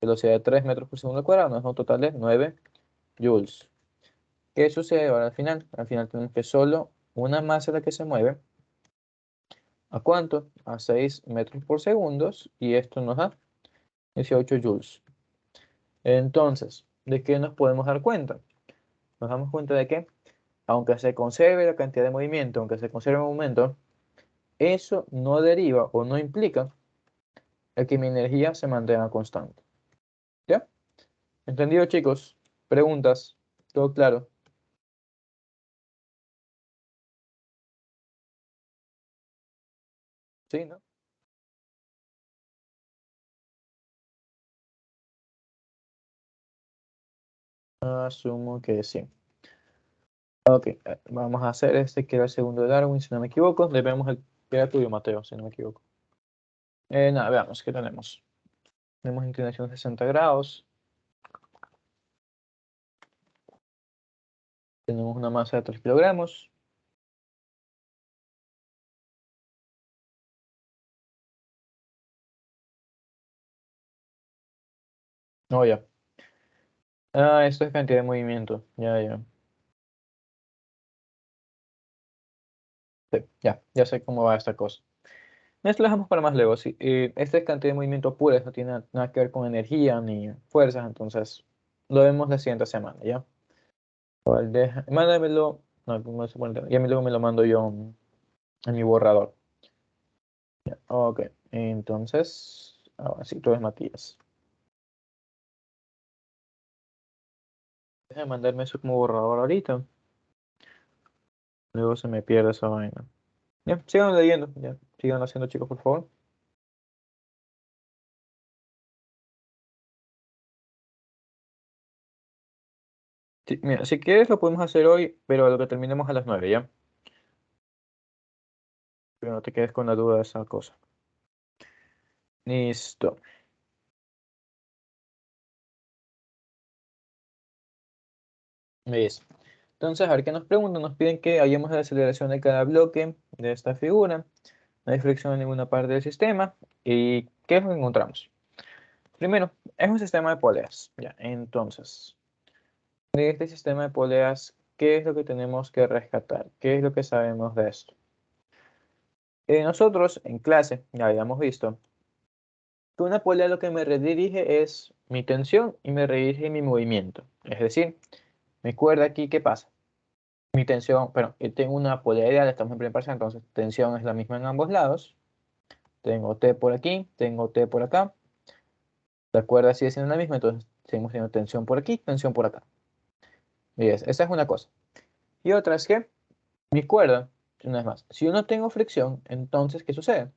velocidad de 3 metros por segundo al cuadrado, nos da un total de 9 joules. ¿Qué sucede ahora al final? Al final tenemos que solo una masa es la que se mueve. ¿A cuánto? A 6 metros por segundo y esto nos da 18 joules. Entonces, ¿de qué nos podemos dar cuenta? Nos damos cuenta de que, aunque se conserve la cantidad de movimiento, aunque se conserve el momento, eso no deriva o no implica el que mi energía se mantenga constante. ¿Ya? ¿Entendido, chicos? ¿Preguntas? ¿Todo claro? ¿Sí, no? Asumo que sí. Ok, vamos a hacer este que era el segundo de Darwin, si no me equivoco. Le vemos el que era tuyo, Mateo, si no me equivoco. Nada, veamos qué tenemos. Tenemos inclinación de 60 grados. Tenemos una masa de 3 kilogramos. Oh, ya. Esto es cantidad de movimiento. Ya, ya. Sí, ya sé cómo va esta cosa. Esto lo dejamos para más luego. Sí, esta es cantidad de movimiento pura, eso no tiene nada que ver con energía ni fuerzas, entonces lo vemos la siguiente semana, ¿ya? Mándamelo, no se puede, ya luego me lo mando yo en mi borrador. Ya, ok, entonces, ahora sí, tú eres Matías. Deja de mandarme eso como borrador ahorita, luego se me pierde esa vaina. Ya, sigan leyendo, ya, sigan haciendo chicos, por favor. Sí, mira, si quieres lo podemos hacer hoy, pero a lo que terminemos a las 9, ¿ya? Pero no te quedes con la duda de esa cosa. Listo. ¿Ves? Entonces, a ver qué nos preguntan. Nos piden que hallemos la aceleración de cada bloque de esta figura. No hay fricción en ninguna parte del sistema. ¿Y qué es lo que encontramos? Primero, es un sistema de poleas. Ya, entonces, de este sistema de poleas, ¿qué es lo que tenemos que rescatar? ¿Qué es lo que sabemos de esto? Nosotros en clase ya habíamos visto que una polea lo que me redirige es mi tensión y me redirige mi movimiento. Es decir, mi cuerda aquí, ¿qué pasa? Mi tensión, pero tengo una polea ideal, estamos en primer parcial, entonces tensión es la misma en ambos lados. Tengo T por aquí, tengo T por acá. La cuerda sigue siendo la misma, entonces seguimos teniendo tensión por aquí, tensión por acá. Y esa es una cosa. Y otra es que mi cuerda, una vez más, si yo no tengo fricción, entonces, ¿qué sucede?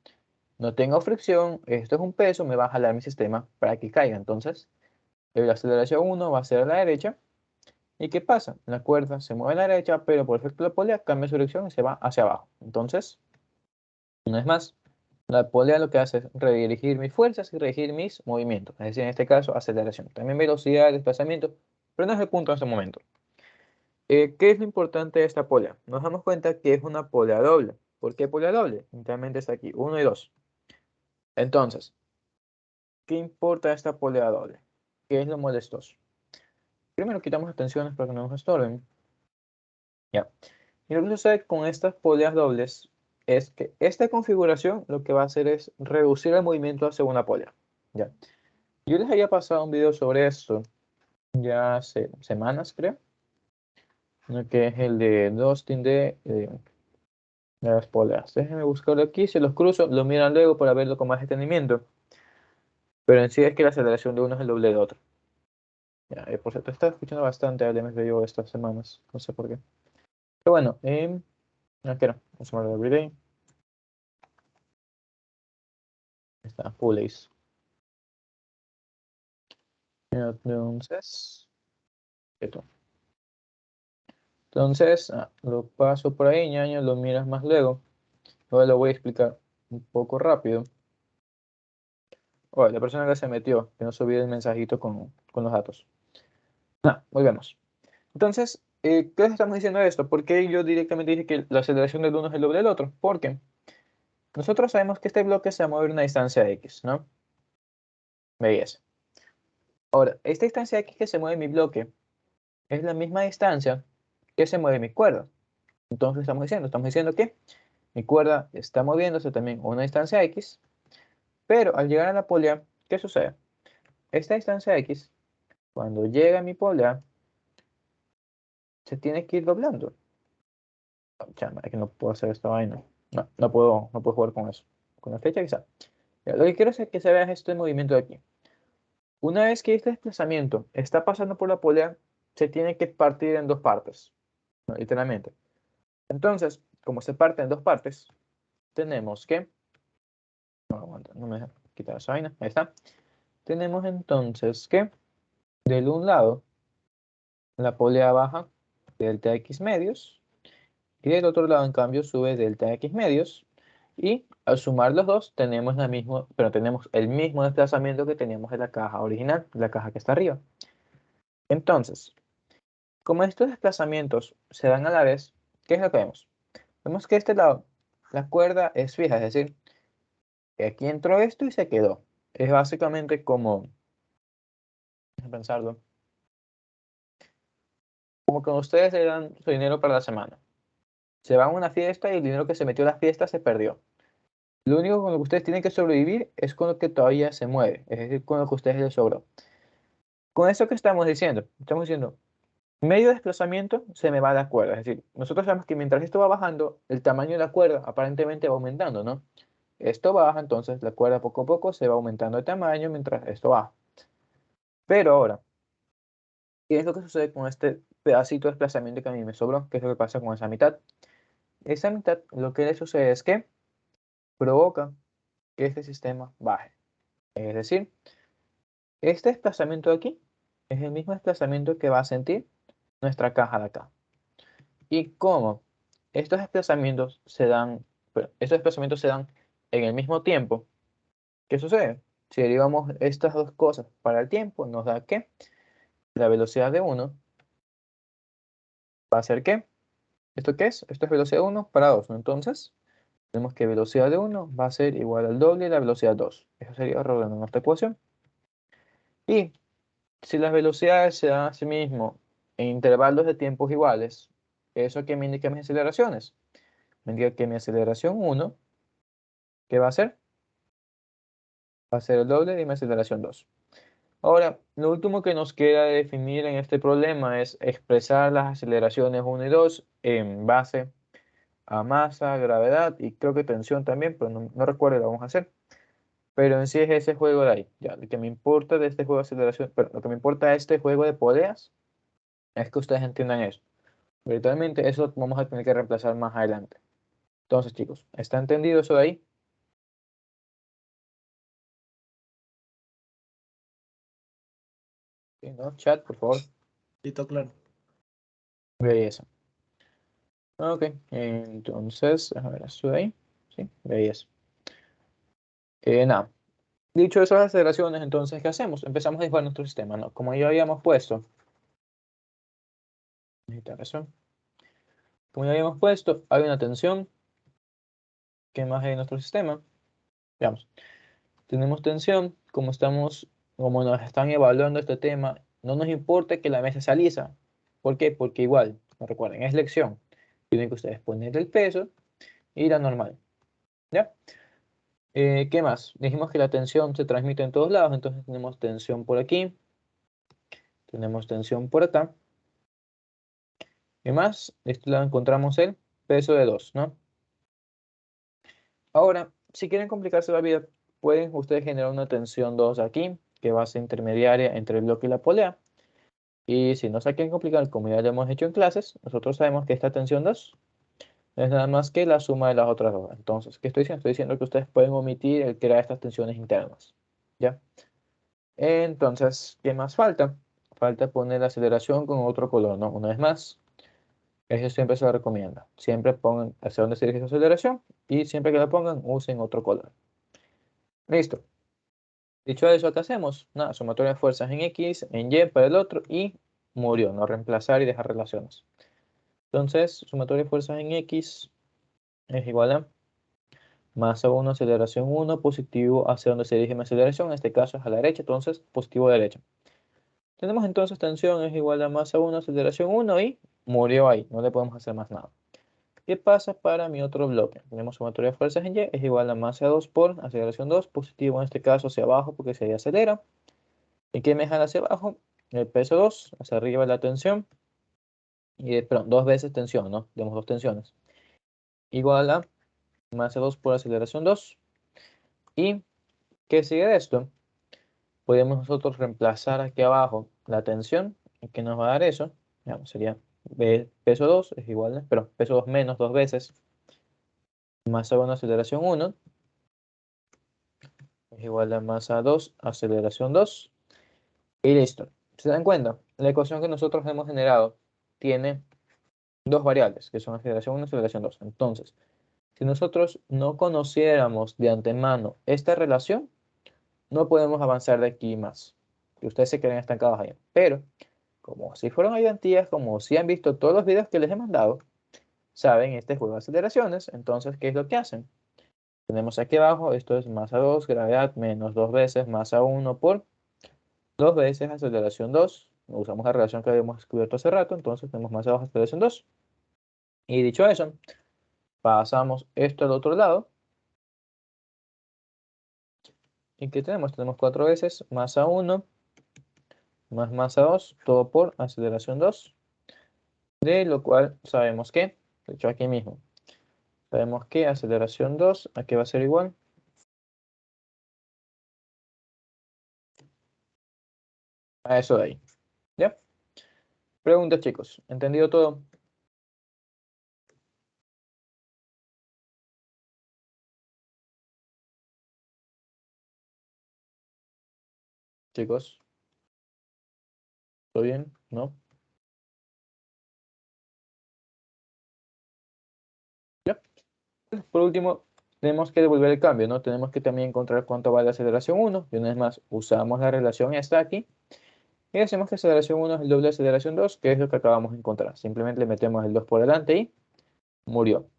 No tengo fricción, esto es un peso, me va a jalar mi sistema para que caiga. Entonces, la aceleración 1 va a ser a la derecha. ¿Y qué pasa? La cuerda se mueve a la derecha, pero por efecto de la polea cambia su dirección y se va hacia abajo. Entonces, una vez más, la polea lo que hace es redirigir mis fuerzas y redirigir mis movimientos. Es decir, en este caso, aceleración. También velocidad, desplazamiento, pero no es el punto en este momento. ¿Qué es lo importante de esta polea? Nos damos cuenta que es una polea doble. ¿Por qué polea doble? Literalmente está aquí, 1 y 2. Entonces, ¿qué importa esta polea doble? ¿Qué es lo molestoso? Primero quitamos las tensiones para que no nos estorben. Ya. Y lo que sucede con estas poleas dobles es que esta configuración lo que va a hacer es reducir el movimiento hacia una polea. Ya. Yo les había pasado un video sobre esto ya hace semanas, creo, ¿no? Que es el de Dustin de las poleas. Déjenme buscarlo aquí, se los cruzo, lo miran luego para verlo con más detenimiento. Pero en sí es que la aceleración de uno es el doble de otro. Ya, por cierto, estaba escuchando bastante yo estas semanas, no sé por qué. Pero bueno, no quiero, vamos a ver Everyday. Está, Pulays. Entonces, esto. Entonces, lo paso por ahí, ñaño, lo miras más luego. Ahora lo voy a explicar un poco rápido. Oye, la persona que se metió, que no subí el mensajito con los datos. Volvemos. Entonces, ¿qué les estamos diciendo esto? ¿Por qué yo directamente dije que la aceleración del uno es el doble del otro? Porque nosotros sabemos que este bloque se va a mover a una distancia X, ¿no? Veías. Ahora, esta distancia X que se mueve mi bloque es la misma distancia que se mueve mi cuerda. Entonces estamos diciendo que mi cuerda está moviéndose también a una distancia X, pero al llegar a la polea, ¿qué sucede? Esta distancia X, cuando llega a mi polea, se tiene que ir doblando. Chama, es que no puedo hacer esta vaina. No puedo jugar con eso. Con la flecha quizá. Ya, lo que quiero es que se vea este movimiento de aquí. Una vez que este desplazamiento está pasando por la polea, se tiene que partir en dos partes, ¿no? Literalmente. Entonces, como se parte en dos partes, tenemos que... No, aguanta, no me deja quitar esa vaina. Ahí está. Tenemos entonces que, del un lado, la polea baja delta x medios, y del otro lado, en cambio, sube delta x medios. Y al sumar los dos, tenemos tenemos el mismo desplazamiento que teníamos en la caja original, la caja que está arriba. Entonces, como estos desplazamientos se dan a la vez, ¿qué es lo que vemos? Vemos que este lado, la cuerda es fija, es decir, que aquí entró esto y se quedó. Es básicamente como, déjame pensarlo, como que ustedes le dan su dinero para la semana. Se van a una fiesta y el dinero que se metió a la fiesta se perdió. Lo único con lo que ustedes tienen que sobrevivir es con lo que todavía se mueve, es decir, con lo que a ustedes les sobró. Con eso que estamos diciendo, medio desplazamiento se me va la cuerda. Es decir, nosotros sabemos que mientras esto va bajando, el tamaño de la cuerda aparentemente va aumentando, ¿no? Esto baja, entonces la cuerda poco a poco se va aumentando de tamaño mientras esto baja. Pero ahora, ¿qué es lo que sucede con este pedacito de desplazamiento que a mí me sobró? ¿Qué es lo que pasa con esa mitad? Esa mitad, lo que le sucede es que provoca que este sistema baje. Es decir, este desplazamiento de aquí es el mismo desplazamiento que va a sentir nuestra caja de acá. ¿Y cómo? Estos desplazamientos se dan, estos desplazamientos se dan en el mismo tiempo. ¿Qué sucede? Si derivamos estas dos cosas para el tiempo, nos da que la velocidad de uno va a ser ¿qué? ¿Esto qué es? Esto es velocidad 1 para 2, ¿no? Entonces, tenemos que velocidad de 1 va a ser igual al doble de la velocidad 2. Eso sería arreglando nuestra ecuación. Y si las velocidades se dan a sí mismo en intervalos de tiempos iguales, ¿eso qué me indica mis aceleraciones? Me indica que mi aceleración 1, ¿qué va a ser? Va a ser el doble de mi aceleración 2. Ahora, lo último que nos queda definir en este problema es expresar las aceleraciones 1 y 2 en base a masa, gravedad y creo que tensión también, pero no recuerdo, lo vamos a hacer. Pero en sí es ese juego de ahí. Ya, lo que me importa de este juego de aceleración, pero lo que me importa de este juego de poleas es que ustedes entiendan eso. Virtualmente eso vamos a tener que reemplazar más adelante. Entonces, chicos, ¿está entendido eso de ahí? Sí, ¿no? Chat, por favor. Listo, claro. Belleza. Ok, entonces, a ver, esto de ahí. Sí, belleza. Nada, dicho esas aceleraciones, entonces, ¿qué hacemos? Empezamos a dibujar nuestro sistema, ¿no? Como ya habíamos puesto, necesita razón. Como ya habíamos puesto, hay una tensión. ¿Qué más hay en nuestro sistema? Veamos. Tenemos tensión, como nos están evaluando este tema, no nos importa que la mesa sea lisa. ¿Por qué? Porque igual, no recuerden, es lección. Tienen que ustedes poner el peso y la normal. ¿Ya? ¿Qué más? Dijimos que la tensión se transmite en todos lados, entonces tenemos tensión por aquí, Tenemos tensión por acá. Y más, esto lo encontramos el peso de 2, ¿no? Ahora, si quieren complicarse la vida, pueden ustedes generar una tensión 2 aquí, que va a ser intermediaria entre el bloque y la polea. Y si no se quieren complicar, como ya lo hemos hecho en clases, nosotros sabemos que esta tensión 2 es nada más que la suma de las otras dos. Entonces, ¿qué estoy diciendo? Estoy diciendo que ustedes pueden omitir el crear estas tensiones internas. ¿Ya? Entonces, ¿qué más falta? Falta poner la aceleración con otro color, ¿no? Una vez más, eso siempre se lo recomienda. Siempre pongan hacia dónde se dirige su aceleración y siempre que la pongan, usen otro color. Listo. Dicho eso, ¿qué hacemos? Nada, sumatoria de fuerzas en X, en Y para el otro y murió, no reemplazar y dejar relaciones. Entonces, sumatoria de fuerzas en X es igual a masa 1, aceleración 1, positivo hacia donde se dirige mi aceleración, en este caso es a la derecha, entonces positivo a la derecha. Tenemos entonces tensión es igual a masa 1, aceleración 1 y murió ahí, no le podemos hacer más nada. ¿Qué pasa para mi otro bloque? Tenemos sumatoria de fuerzas en Y es igual a masa 2 por aceleración 2, positivo en este caso hacia abajo porque se acelera. ¿Y qué me jala hacia abajo? El peso 2, hacia arriba la tensión, y, perdón, dos veces tensión, ¿no? Tenemos dos tensiones. Igual a masa 2 por aceleración 2. ¿Y qué sigue de esto? Podemos nosotros reemplazar aquí abajo la tensión, y que nos va a dar eso, digamos, sería peso 2 es igual a, pero peso 2 menos dos veces, masa 1 aceleración 1, es igual a masa 2 aceleración 2, y listo. ¿Se dan cuenta? La ecuación que nosotros hemos generado tiene dos variables, que son aceleración 1 y aceleración 2. Entonces, si nosotros no conociéramos de antemano esta relación, no podemos avanzar de aquí más. Que ustedes se queden estancados ahí. Pero, como si fueron ayudantías, como si han visto todos los videos que les he mandado, saben este juego de aceleraciones, entonces, ¿qué es lo que hacen? Tenemos aquí abajo, esto es masa 2, gravedad menos dos veces masa 1 por dos veces aceleración 2. Usamos la relación que habíamos descubierto hace rato, entonces tenemos masa 2 aceleración 2. Y dicho eso, pasamos esto al otro lado. ¿Y qué tenemos? Tenemos 4 veces masa 1 más masa 2, todo por aceleración 2. De lo cual sabemos que, de hecho aquí mismo, sabemos que aceleración 2, ¿a qué va a ser igual? A eso de ahí. ¿Ya? Preguntas, chicos. ¿Entendido todo? Chicos, ¿todo bien? ¿No? ¿Ya? Por último, tenemos que devolver el cambio, ¿no? Tenemos que también encontrar cuánto vale aceleración 1. Y una vez más, usamos la relación esta aquí. Y decimos que aceleración 1 es el doble de aceleración 2, que es lo que acabamos de encontrar. Simplemente le metemos el 2 por delante y murió.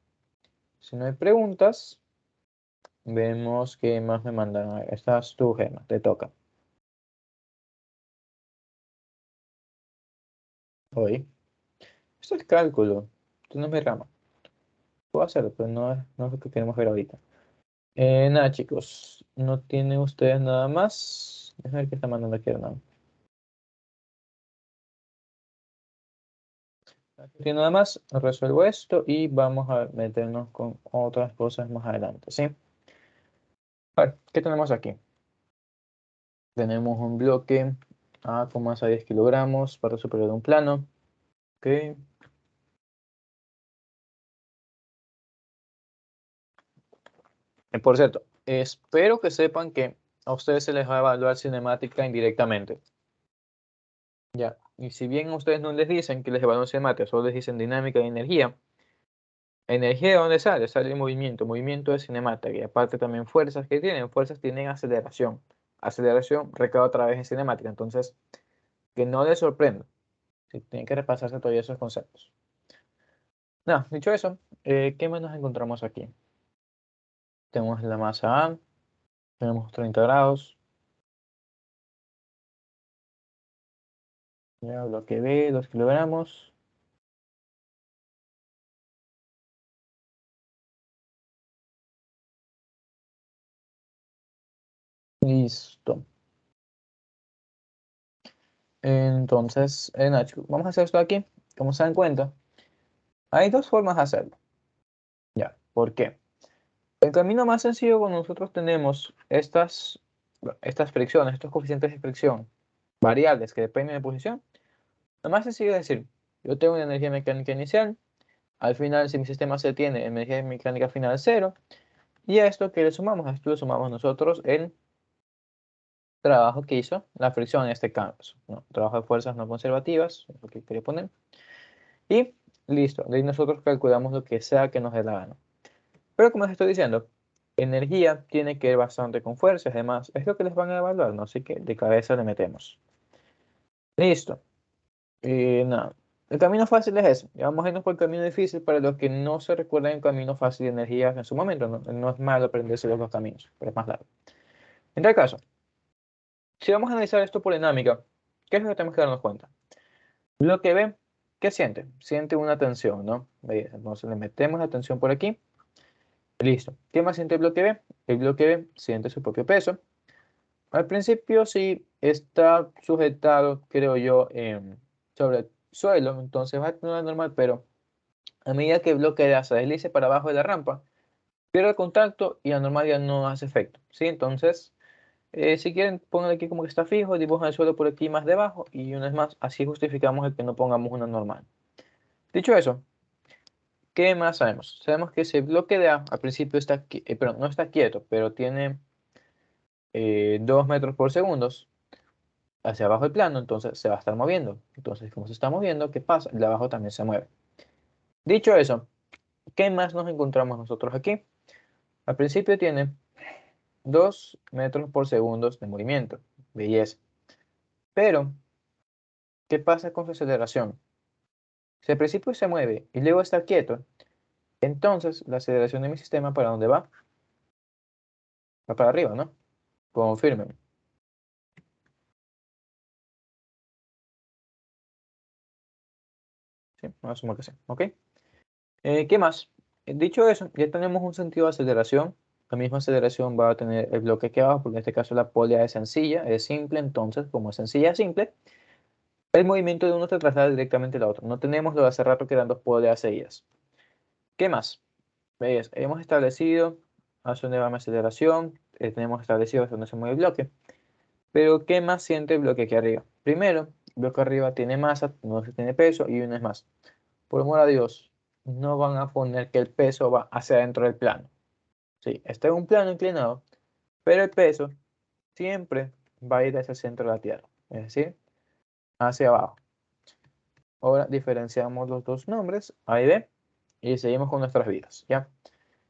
Si no hay preguntas, vemos qué más me mandan. A ver, esta es tu Gema, te toca. Hoy. Esto es cálculo. Esto no es mi rama. Puedo hacerlo, pero no es lo que queremos ver ahorita. Nada, chicos. No tienen ustedes nada más. Déjame ver qué está mandando aquí, Hernán. No tiene nada más. Resuelvo esto y vamos a meternos con otras cosas más adelante, ¿sí? A ver, ¿qué tenemos aquí? Tenemos un bloque A con masa 10 kilogramos para superior de un plano. Ok. Por cierto, espero que sepan que a ustedes se les va a evaluar cinemática indirectamente. Ya, y si bien a ustedes no les dicen que les evalúan cinemática, solo les dicen dinámica y energía. ¿Energía de dónde sale? Sale el movimiento. Movimiento de cinemática. Y aparte también fuerzas que tienen. Fuerzas tienen aceleración. Aceleración recae otra vez en cinemática. Entonces, que no les sorprenda. Si tienen que repasarse todos esos conceptos. Nada, dicho eso, ¿qué más nos encontramos aquí? Tenemos la masa A. Tenemos 30 grados. Ya, bloque B, 2 kilogramos. Listo. Entonces, Nacho, vamos a hacer esto aquí. Como se dan cuenta, hay dos formas de hacerlo. Ya, ¿por qué? El camino más sencillo cuando nosotros tenemos estas fricciones, estos coeficientes de fricción variables que dependen de posición, lo más sencillo es decir, yo tengo una energía mecánica inicial, al final si mi sistema se tiene energía mecánica final cero, y a esto que le sumamos, a esto le sumamos nosotros el trabajo que hizo la fricción en este caso, ¿no? Trabajo de fuerzas no conservativas, es lo que quería poner, y listo, de ahí nosotros calculamos lo que sea que nos dé la gana. Pero como les estoy diciendo, energía tiene que ver bastante con fuerza, además es lo que les van a evaluar, ¿no? Así que de cabeza le metemos. Listo. Nada. El camino fácil es ese. Ya vamos a irnos por el camino difícil para los que no se recuerdan el camino fácil de energía en su momento. No, no es malo aprenderse los dos caminos, pero es más largo. En tal caso, si vamos a analizar esto por dinámica, ¿qué es lo que tenemos que darnos cuenta? Bloque B, ¿qué siente? Siente una tensión, ¿no? ¿Veis? Entonces le metemos la tensión por aquí. Listo. ¿Qué más siente el bloque B? El bloque B siente su propio peso. Al principio sí está sujetado, creo yo, sobre el suelo, entonces va a tener normal, pero a medida que el bloque A se deslice para abajo de la rampa, pierde el contacto y la normal ya no hace efecto, ¿sí? Entonces, si quieren, pongan aquí como que está fijo, dibujan el suelo por aquí más debajo y una vez más, así justificamos el que no pongamos una normal. Dicho eso, ¿qué más sabemos? Sabemos que ese bloque de A al principio está, perdón, no está quieto, pero tiene 2 metros por segundo hacia abajo el plano, entonces se va a estar moviendo. Entonces, como se está moviendo, ¿qué pasa? El de abajo también se mueve. Dicho eso, ¿qué más nos encontramos nosotros aquí? Al principio tiene 2 metros por segundo de movimiento. Belleza. Pero, ¿qué pasa con su aceleración? Si al principio se mueve y luego está quieto, entonces la aceleración de mi sistema, ¿para dónde va? Va para arriba, ¿no? Confirmen. Sí, asumo que sí. ¿Ok? ¿Qué más? Dicho eso, ya tenemos un sentido de aceleración. La misma aceleración va a tener el bloque aquí abajo, porque en este caso la polea es sencilla, es simple, entonces como es sencilla, es simple, el movimiento de uno se traslada directamente al otro. No tenemos lo de hace rato que eran dos poleas seguidas. ¿Qué más? ¿Veis? Hemos establecido hacia dónde va mi aceleración, tenemos establecido hacia dónde se mueve el bloque, pero ¿qué más siente el bloque aquí arriba? Primero, el bloque arriba tiene masa, no se tiene peso, y una es más. Por amor a Dios, no van a poner que el peso va hacia adentro del plano. Sí, este es un plano inclinado, pero el peso siempre va a ir hacia el centro de la Tierra, es decir, hacia abajo. Ahora diferenciamos los dos nombres, A y B, y seguimos con nuestras vidas, ¿ya?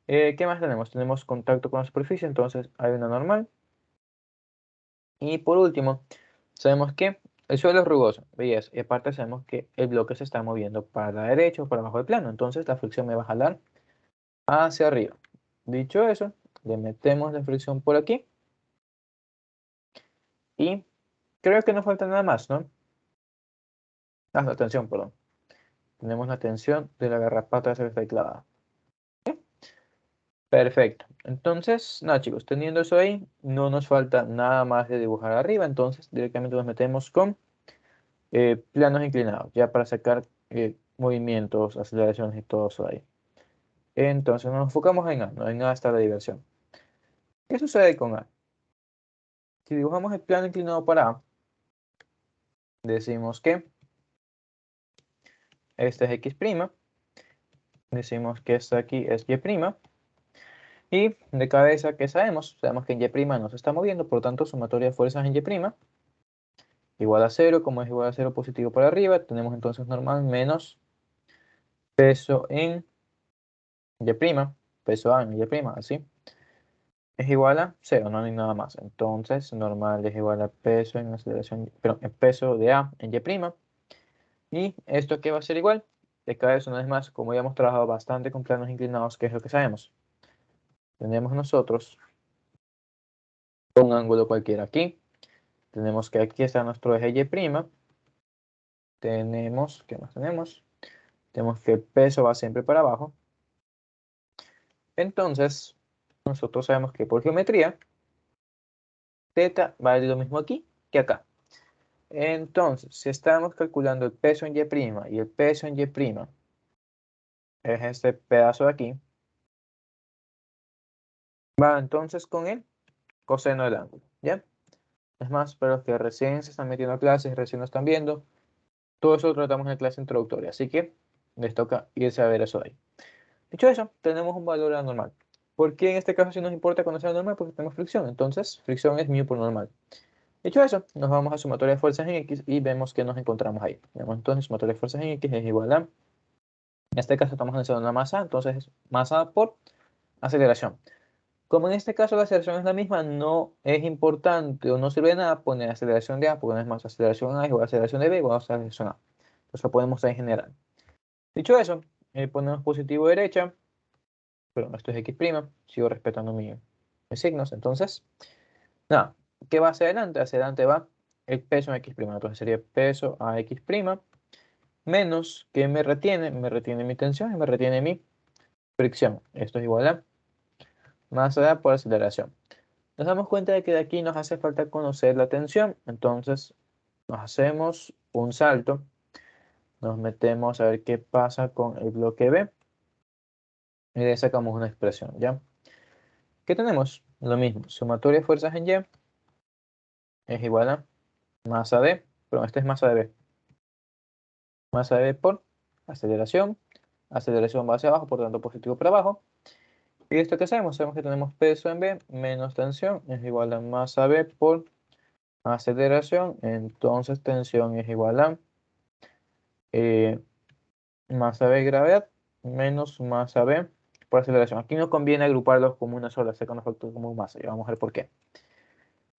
¿Qué más tenemos? Tenemos contacto con la superficie, entonces hay una normal. Y por último, sabemos que el suelo es rugoso, ¿veis? Y aparte sabemos que el bloque se está moviendo para la derecha o para abajo del plano, entonces la fricción me va a jalar hacia arriba. Dicho eso, le metemos la fricción por aquí y creo que no falta nada más, ¿no? Ah, la tensión, perdón. Tenemos la tensión de la garrapata de cerveza clavada. Perfecto. Entonces, nada chicos, teniendo eso ahí, no nos falta nada más de dibujar arriba, entonces directamente nos metemos con planos inclinados, ya para sacar movimientos, aceleraciones y todo eso ahí. Entonces nos enfocamos en A, no en A está la diversión. ¿Qué sucede con A? Si dibujamos el plano inclinado para A, decimos que este es X', decimos que esta aquí es Y', y de cabeza, ¿qué sabemos? Sabemos que en Y' no se está moviendo, por lo tanto, sumatoria de fuerzas en Y' igual a 0, como es igual a 0 positivo para arriba, tenemos entonces normal menos peso en Y', peso A en Y', así, es igual a 0, no hay nada más. Entonces, normal es igual a peso en aceleración, pero en peso de A en Y', y esto que va a ser igual, de cabeza una vez más, como ya hemos trabajado bastante con planos inclinados, ¿qué es lo que sabemos? Tenemos nosotros un ángulo cualquiera aquí. Tenemos que aquí está nuestro eje Y'. Tenemos, ¿qué más tenemos? Tenemos que el peso va siempre para abajo. Entonces, nosotros sabemos que por geometría, θ vale lo mismo aquí que acá. Entonces, si estamos calculando el peso en Y' y el peso en Y' es este pedazo de aquí, va entonces con el coseno del ángulo, ¿ya? Es más, para los que recién se están metiendo a clases, recién lo están viendo, todo eso lo tratamos en la clase introductoria, así que les toca irse a ver eso de ahí. Dicho eso, tenemos un valor anormal. ¿Por qué en este caso sí nos importa conocer el normal? Porque tenemos fricción, entonces fricción es μ por normal. Dicho eso, nos vamos a sumatoria de fuerzas en X y vemos que nos encontramos ahí. Vemos entonces sumatoria de fuerzas en X es igual a, en este caso estamos analizando la masa, entonces es masa por aceleración. Como en este caso la aceleración es la misma, no es importante o no sirve de nada poner aceleración de A, porque no es más aceleración A igual a aceleración de B igual a aceleración A. Entonces lo podemos usar en general. Dicho eso, ponemos positivo derecha, pero esto es X', sigo respetando mis signos, entonces, nada, ¿qué va hacia adelante? Hacia adelante va el peso en X', entonces sería peso a X', menos, ¿qué me retiene? Me retiene mi tensión y me retiene mi fricción. Esto es igual a masa por aceleración. Nos damos cuenta de que de aquí nos hace falta conocer la tensión, entonces nos hacemos un salto, nos metemos a ver qué pasa con el bloque B y de ahí sacamos una expresión, ¿ya? ¿Qué tenemos? Lo mismo, sumatoria de fuerzas en Y es igual a masa D, pero esta es masa de B. Masa de B por aceleración, aceleración va hacia abajo, por tanto positivo para abajo. ¿Y esto qué hacemos? Sabemos que tenemos peso en B menos tensión es igual a masa B por aceleración, entonces tensión es igual a masa B gravedad menos masa B por aceleración. Aquí no conviene agruparlos como una sola, sacar un factor como masa, y vamos a ver por qué.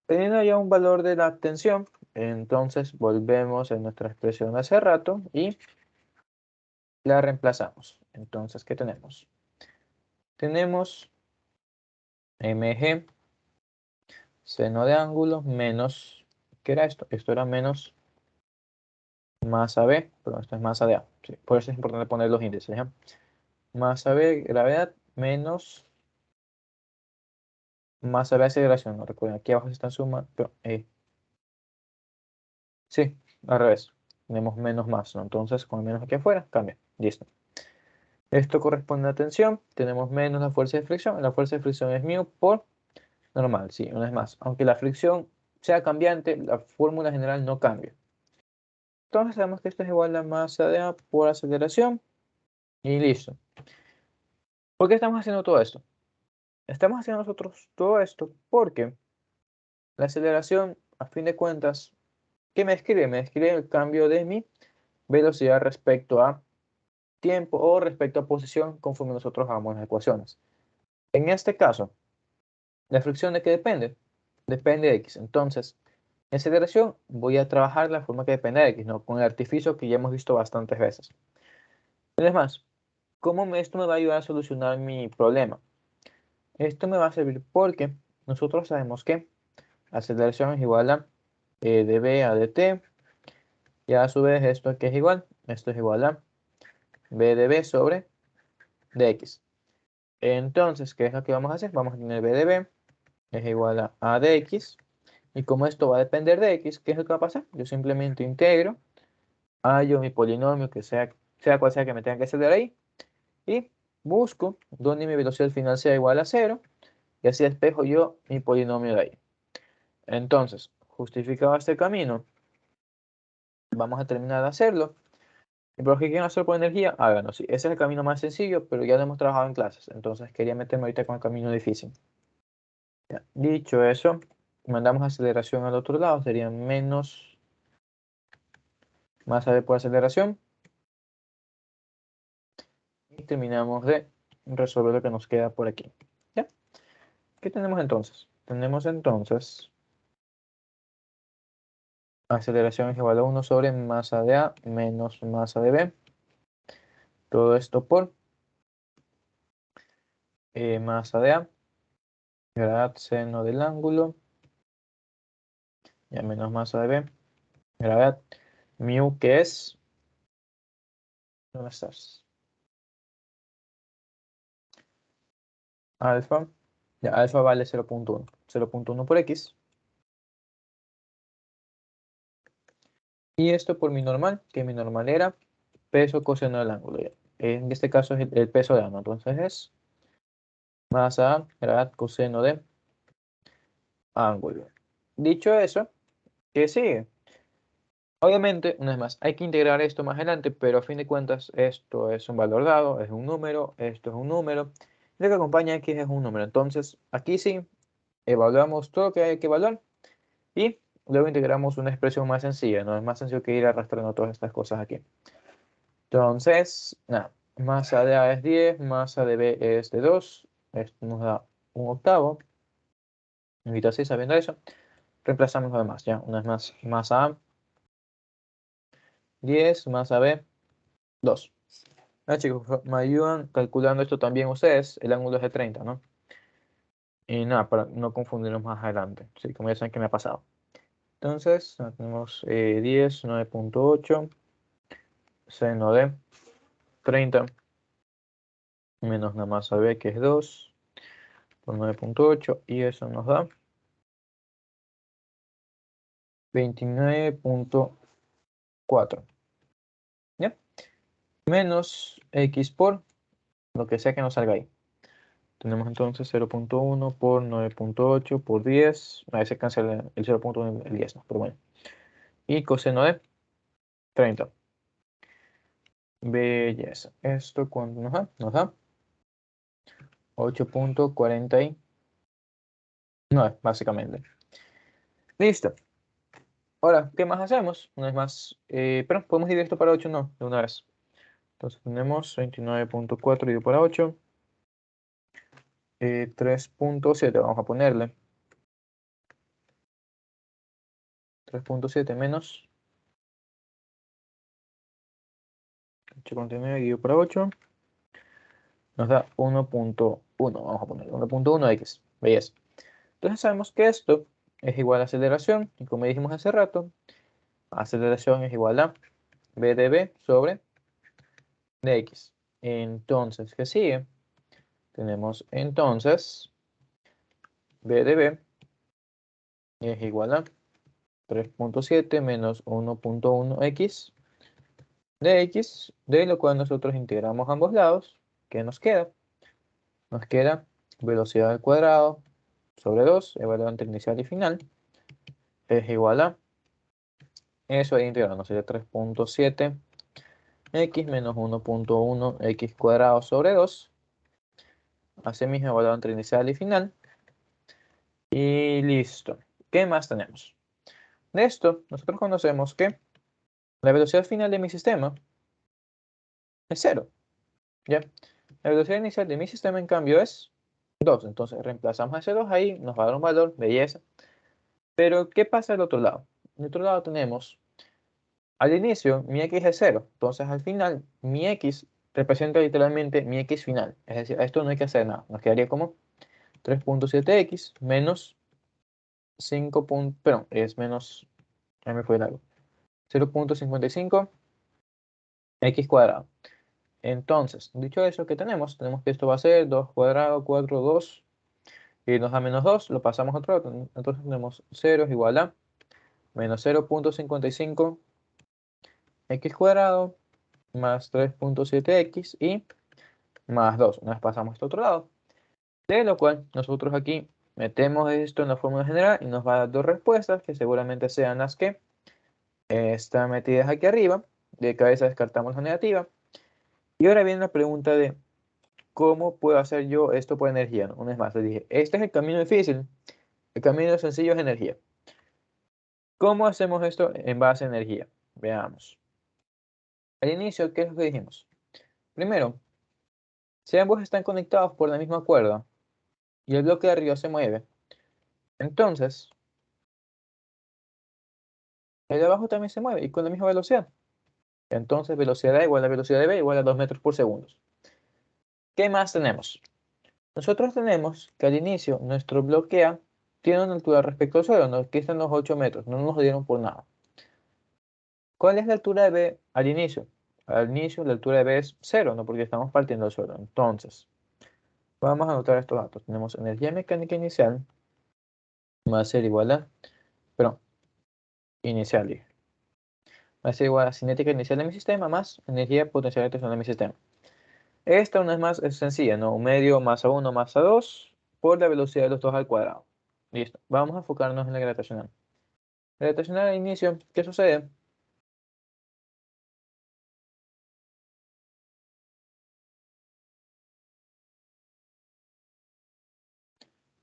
Teniendo ya un valor de la tensión, entonces volvemos a nuestra expresión de hace rato y la reemplazamos. Entonces, ¿qué tenemos? Tenemos mg seno de ángulo menos, ¿qué era esto? Esto era menos masa B, pero esto es masa de A. Sí, por eso es importante poner los índices, ¿ya? Masa B gravedad menos masa B aceleración. No recuerden, aquí abajo se está en suma, pero sí, al revés. Tenemos menos más, ¿no? Entonces, con el menos aquí afuera, cambia. Listo. Esto corresponde a tensión. Tenemos menos la fuerza de fricción. La fuerza de fricción es μ por normal, sí, una vez más. Aunque la fricción sea cambiante, la fórmula general no cambia. Entonces sabemos que esto es igual a masa de A por aceleración. Y listo. ¿Por qué estamos haciendo todo esto? Estamos haciendo nosotros todo esto porque la aceleración, a fin de cuentas, ¿qué me describe? Me describe el cambio de mi velocidad respecto a tiempo o respecto a posición conforme nosotros hagamos las ecuaciones. En este caso, ¿la fricción de qué depende? Depende de X. Entonces, en aceleración voy a trabajar la forma que depende de X, ¿no? Con el artificio que ya hemos visto bastantes veces. Además, esto me va a ayudar a solucionar mi problema? Esto me va a servir porque nosotros sabemos que aceleración es igual a dB a dt, y a su vez esto aquí es igual, esto es igual a b dB sobre dx. Entonces, ¿qué es lo que vamos a hacer? Vamos a tener b dB es igual a dx, y como esto va a depender de x, ¿qué es lo que va a pasar? Yo simplemente integro, hallo mi polinomio, que sea cual sea que me tenga que hacer de ahí, y busco donde mi velocidad final sea igual a 0, y así despejo yo mi polinomio de ahí. Entonces, justificado este camino, vamos a terminar de hacerlo. Y por los que quieran hacerlo por energía, háganlo. Sí, ese es el camino más sencillo, pero ya lo hemos trabajado en clases. Entonces quería meterme ahorita con el camino difícil. Ya, dicho eso, mandamos aceleración al otro lado. Sería menos masa B por aceleración. Y terminamos de resolver lo que nos queda por aquí. ¿Ya? ¿Qué tenemos entonces? Tenemos entonces aceleración es igual a 1 sobre masa de A menos masa de B. Todo esto por masa de A, grad seno del ángulo, ya menos masa de B, gravedad, mu que es, ¿dónde estás? Alfa, ya alfa vale 0.1, 0.1 por x, Y esto por mi normal, que mi normal era peso coseno del ángulo. Ya. En este caso es el peso de ángulo. Entonces es masa grad coseno de ángulo. Dicho eso, ¿qué sigue? Obviamente, una vez más, hay que integrar esto más adelante, pero a fin de cuentas esto es un valor dado, es un número, esto es un número, y lo que acompaña aquí es un número. Entonces, aquí sí, evaluamos todo lo que hay que evaluar y luego integramos una expresión más sencilla, no es más sencillo que ir arrastrando todas estas cosas aquí. Entonces, nada, masa de A es 10, masa de B es de 2, esto nos da un octavo, ahorita sí sabiendo eso, reemplazamos lo demás, ya, una vez más, masa A 10, masa B 2. Ah, chicos, me ayudan calculando esto también ustedes, el ángulo es de 30, ¿no? Y nada, para no confundirnos más adelante, sí, como ya saben que me ha pasado. Entonces, tenemos 10, 9.8, seno de 30, menos la masa B, que es 2, por 9.8, y eso nos da 29.4, ¿ya? Menos X por lo que sea que nos salga ahí. Tenemos entonces 0.1 por 9.8 por 10, a veces cancela el 0.1 y el 10, ¿no? Pero bueno. Y coseno de 30. Belleza. ¿Esto cuánto nos da? Nos da 8.49, básicamente. Listo. Ahora, ¿qué más hacemos? Una vez más, pero podemos dividir esto para 8, no, de una vez. Entonces tenemos 29.4 dividido por 8, 3.7, vamos a ponerle. 3.7 menos 8.9 dividido por 8, nos da 1.1, vamos a poner 1.1x. Belleza. Entonces sabemos que esto es igual a aceleración, y como dijimos hace rato, aceleración es igual a b de b sobre dx. Entonces, ¿qué sigue? Tenemos entonces b de b es igual a 3.7 menos 1.1x de x, de lo cual nosotros integramos ambos lados. ¿Qué nos queda? Nos queda velocidad al cuadrado sobre 2, evaluado entre inicial y final, es igual a, eso ahí integrando, sería 3.7 x menos 1.1 x cuadrado sobre 2, asimismo evaluado entre inicial y final, y listo. ¿Qué más tenemos? De esto, nosotros conocemos que la velocidad final de mi sistema es 0, ¿ya? La velocidad inicial de mi sistema, en cambio, es 2. Entonces, reemplazamos ese 2 ahí, nos va a dar un valor, belleza. Pero, ¿qué pasa al otro lado? Al otro lado tenemos, al inicio, mi x es 0. Entonces, al final, mi x representa literalmente mi x final. Es decir, a esto no hay que hacer nada. Nos quedaría como 3.7x menos 5. Perdón, es menos, ya me fue largo. 0.55 x cuadrado. Entonces, dicho eso, ¿qué tenemos? Tenemos que esto va a ser 2 cuadrado, 4, 2, y nos da menos 2, lo pasamos a otro lado. Entonces tenemos 0 es igual a menos 0.55 x cuadrado más 3.7x y más 2. Una vez pasamos a este otro lado. De lo cual, nosotros aquí metemos esto en la fórmula general y nos va a dar dos respuestas que seguramente sean las que están metidas aquí arriba. De cabeza descartamos la negativa. Y ahora viene la pregunta de ¿cómo puedo hacer yo esto por energía? ¿No? Una vez más, les dije, este es el camino difícil, el camino sencillo es energía. ¿Cómo hacemos esto en base a energía? Veamos. Al inicio, ¿qué es lo que dijimos? Primero, si ambos están conectados por la misma cuerda y el bloque de arriba se mueve, entonces el de abajo también se mueve y con la misma velocidad. Entonces, velocidad A igual a velocidad de B igual a 2 metros por segundo. ¿Qué más tenemos? Nosotros tenemos que al inicio nuestro bloque A tiene una altura respecto al suelo, ¿no? Que están los 8 metros, no nos dieron por nada. ¿Cuál es la altura de B al inicio? Al inicio la altura de B es 0, ¿no? Porque estamos partiendo del suelo. Entonces, vamos a anotar estos datos. Tenemos energía mecánica inicial va a ser igual a, perdón, inicial, dije. va a ser igual a cinética inicial de mi sistema más energía potencial gravitacional de mi sistema. Esta una vez más es sencilla, ¿no? Un medio masa 1 masa 2 por la velocidad de los dos al cuadrado. Listo. Vamos a enfocarnos en la gravitacional. Gravitacional al inicio, ¿qué sucede?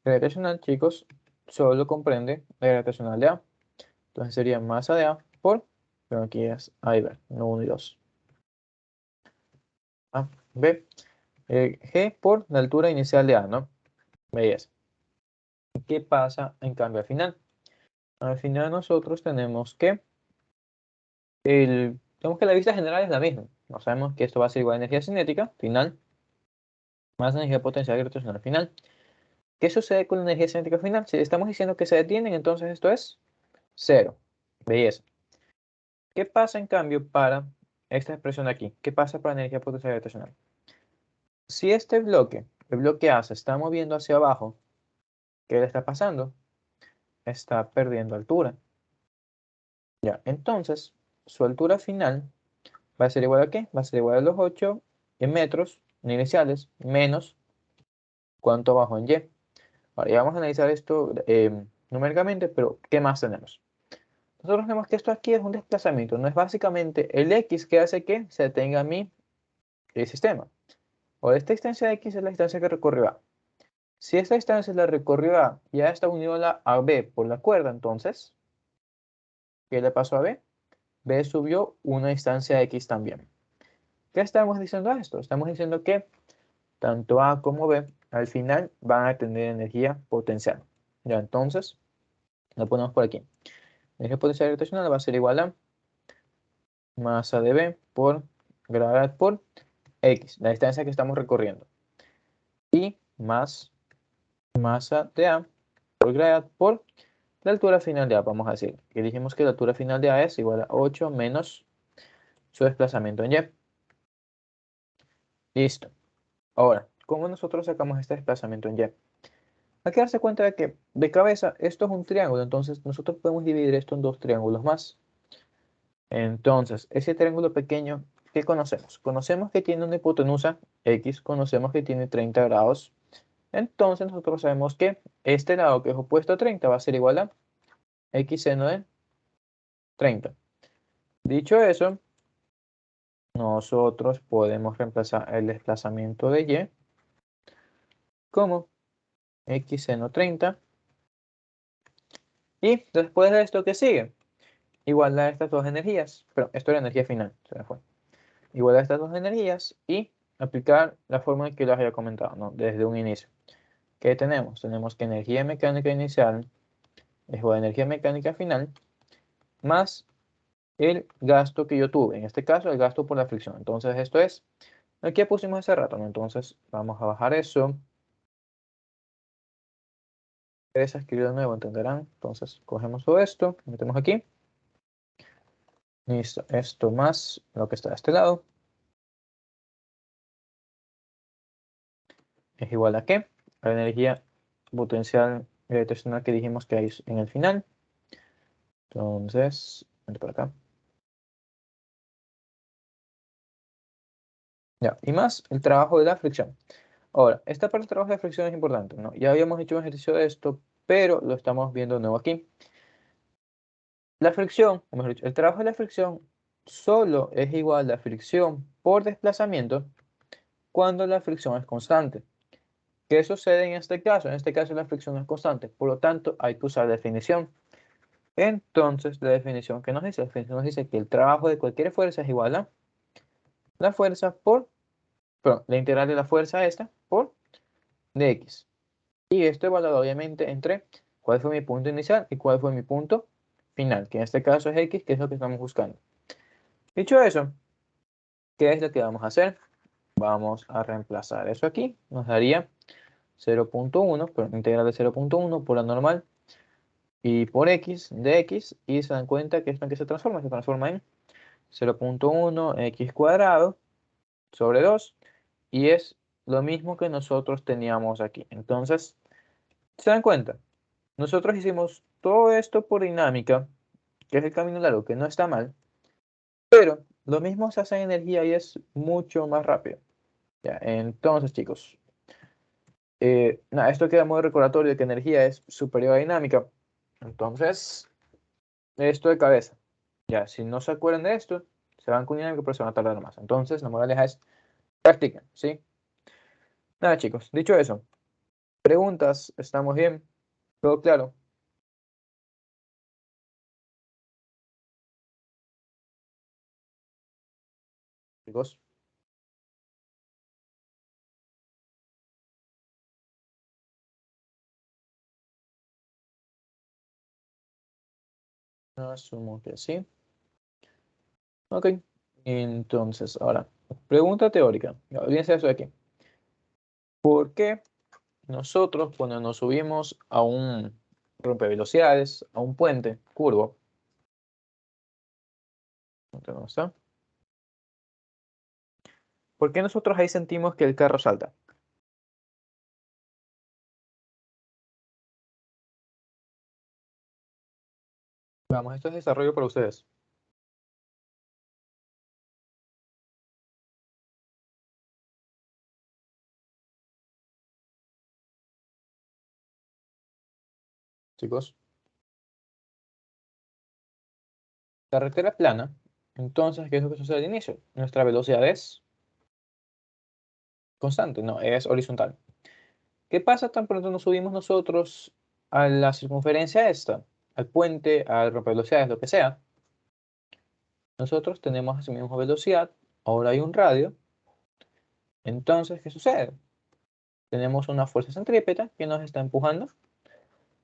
Gravitacional, chicos, solo comprende la gravitacional de A. Entonces sería masa de A por, pero aquí es A y B, no 1 y 2. A, B, G por la altura inicial de A, ¿no? Veis. ¿Qué pasa en cambio al final? Al final nosotros tenemos que la vista general es la misma. No sabemos que esto va a ser igual a energía cinética final más energía potencial gravitacional final. ¿Qué sucede con la energía cinética final? Si estamos diciendo que se detienen, entonces esto es cero. Belleza. ¿Qué pasa en cambio para esta expresión de aquí? ¿Qué pasa para la energía potencial gravitacional? Si este bloque, el bloque A, se está moviendo hacia abajo, ¿qué le está pasando? Está perdiendo altura. Ya, entonces, su altura final va a ser igual a ¿qué? Va a ser igual a los 8 en metros iniciales menos cuánto abajo en Y. Ahora ya vamos a analizar esto numéricamente, pero ¿qué más tenemos? Nosotros vemos que esto aquí es un desplazamiento, no es básicamente el X que hace que se detenga mi sistema. O esta distancia de X es la distancia que recorrió A. Si esta distancia la recorrió A y ya está unido a B por la cuerda, entonces, ¿qué le pasó a B? B subió una distancia X también. ¿Qué estamos diciendo a esto? Estamos diciendo que tanto A como B al final van a tener energía potencial. Ya, entonces, lo ponemos por aquí. Energía potencial gravitacional va a ser igual a masa de B por gravedad por X, la distancia que estamos recorriendo. Y más masa de A por gravedad por la altura final de A, vamos a decir. Que dijimos que la altura final de A es igual a 8 menos su desplazamiento en Y. Listo. Ahora, ¿cómo nosotros sacamos este desplazamiento en Y? Hay que darse cuenta de que de cabeza esto es un triángulo, entonces nosotros podemos dividir esto en dos triángulos más. Entonces, ese triángulo pequeño, ¿qué conocemos? Conocemos que tiene una hipotenusa X, conocemos que tiene 30 grados. Entonces nosotros sabemos que este lado que es opuesto a 30 va a ser igual a X seno de 30. Dicho eso, nosotros podemos reemplazar el desplazamiento de Y como X seno 30. Y después de esto, ¿qué sigue? Igualar estas dos energías. Pero esto era energía final, se me fue. Igualar estas dos energías y aplicar la fórmula que les había comentado, ¿no? Desde un inicio. ¿Qué tenemos? Tenemos que energía mecánica inicial es igual a energía mecánica final más el gasto que yo tuve. En este caso, el gasto por la fricción. Entonces, esto es lo que pusimos hace rato, ¿no? Entonces, vamos a bajar eso. Es escribir de nuevo, entenderán. Entonces, cogemos todo esto, metemos aquí. Listo. Esto más lo que está de este lado es igual a ¿qué? A la energía potencial gravitacional que dijimos que hay en el final. Entonces, vente por acá. Ya, y más el trabajo de la fricción. Ahora, esta parte del trabajo de fricción es importante, ¿no? Ya habíamos hecho un ejercicio de esto, pero lo estamos viendo de nuevo aquí. La fricción, o mejor dicho, el trabajo de la fricción solo es igual a la fricción por desplazamiento cuando la fricción es constante. ¿Qué sucede en este caso? En este caso la fricción es constante, por lo tanto hay que usar definición. Entonces, la definición que nos dice, la definición nos dice que el trabajo de cualquier fuerza es igual a la fuerza por, perdón, la integral de la fuerza esta por dx. Y esto evaluado obviamente entre cuál fue mi punto inicial y cuál fue mi punto final, que en este caso es x, que es lo que estamos buscando. Dicho eso, ¿qué es lo que vamos a hacer? Vamos a reemplazar eso aquí, nos daría 0.1, pero integral de 0.1 por la normal y por x de x, y se dan cuenta que esto en qué se transforma en 0.1 x cuadrado sobre 2, y es lo mismo que nosotros teníamos aquí. Entonces, ¿se dan cuenta? Nosotros hicimos todo esto por dinámica, que es el camino largo, que no está mal, Pero lo mismo se hace en energía y es mucho más rápido. Ya, entonces, chicos, nada, esto queda muy recordatorio de que energía es superior a dinámica. Entonces, esto de cabeza. Ya, si no se acuerdan de esto, se van con dinámica, pero se van a tardar más. Entonces, la moraleja es practiquen, ¿sí? Nada, chicos, dicho eso, preguntas, ¿estamos bien? ¿Todo claro? Chicos, asumo que sí. Ok, entonces, ahora, pregunta teórica. Olvídense de eso de aquí. ¿Por qué nosotros, cuando nos subimos a un rompevelocidades, a un puente curvo, ¿dónde está? ¿Por qué nosotros ahí sentimos que el carro salta? Vamos, esto es desarrollo para ustedes, chicos. Carretera plana, entonces, ¿qué es lo que sucede al inicio? Nuestra velocidad es constante, no, es horizontal. ¿Qué pasa tan pronto nos subimos nosotros a la circunferencia esta, al puente, al rompevelocidades, lo que sea? Nosotros tenemos esa misma velocidad, ahora hay un radio, entonces, ¿qué sucede? Tenemos una fuerza centrípeta que nos está empujando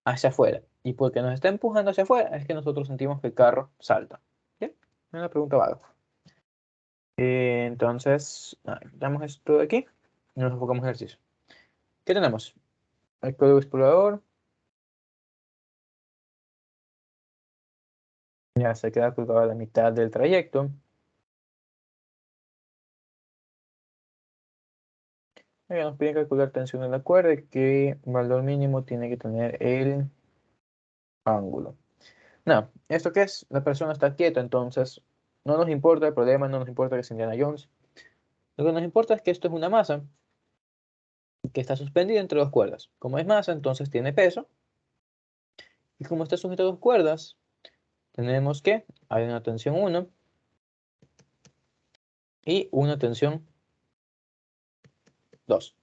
hacia afuera. Y porque nos está empujando hacia afuera es que nosotros sentimos que el carro salta. ¿Bien? Es una pregunta vaga. Entonces, nada, quitamos esto de aquí y nos enfocamos en el ejercicio. ¿Qué tenemos? El código explorador ya se queda colgado a la mitad del trayecto. Ya nos piden calcular tensión en la cuerda y qué valor mínimo tiene que tener el ángulo. Nada, ¿esto qué es? La persona está quieta, entonces no nos importa el problema, no nos importa que sea Indiana Jones. Lo que nos importa es que esto es una masa que está suspendida entre dos cuerdas. Como es masa, entonces tiene peso. Y como está sujeto a dos cuerdas, tenemos que hay una tensión 1 y una tensión 2.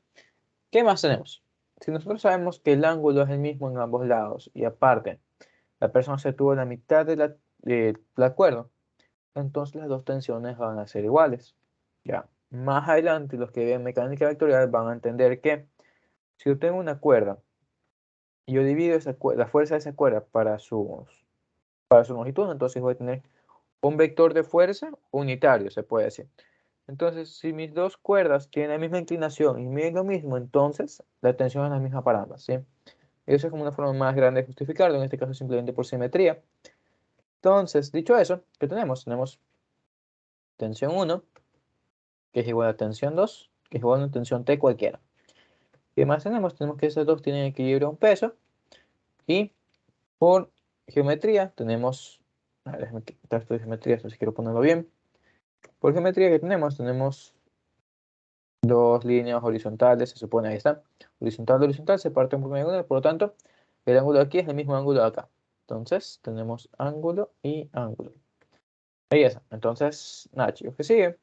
¿Qué más tenemos? Si nosotros sabemos que el ángulo es el mismo en ambos lados y aparte la persona se tuvo la mitad de la cuerda, entonces las dos tensiones van a ser iguales. Ya, más adelante los que ven mecánica vectorial van a entender que si yo tengo una cuerda y yo divido la fuerza de esa cuerda para su longitud, entonces voy a tener un vector de fuerza unitario, se puede decir. Entonces, si mis dos cuerdas tienen la misma inclinación y miden lo mismo, entonces la tensión es la misma para ambas, ¿sí? Eso es como una forma más grande de justificarlo, en este caso simplemente por simetría. Entonces, dicho eso, ¿qué tenemos? Tenemos tensión 1, que es igual a tensión 2, que es igual a una tensión T cualquiera. ¿Qué más tenemos? Tenemos que esas dos tienen equilibrio a un peso y por geometría tenemos, a ver, déjame quitar esto de geometría, esto si quiero ponerlo bien. Por geometría que tenemos dos líneas horizontales, se supone, ahí está. Horizontal de horizontal se parte por medio de una, por lo tanto, el ángulo de aquí es el mismo ángulo de acá. Entonces, tenemos ángulo y ángulo. Ahí está. Entonces, nada, chicos, ¿qué sigue?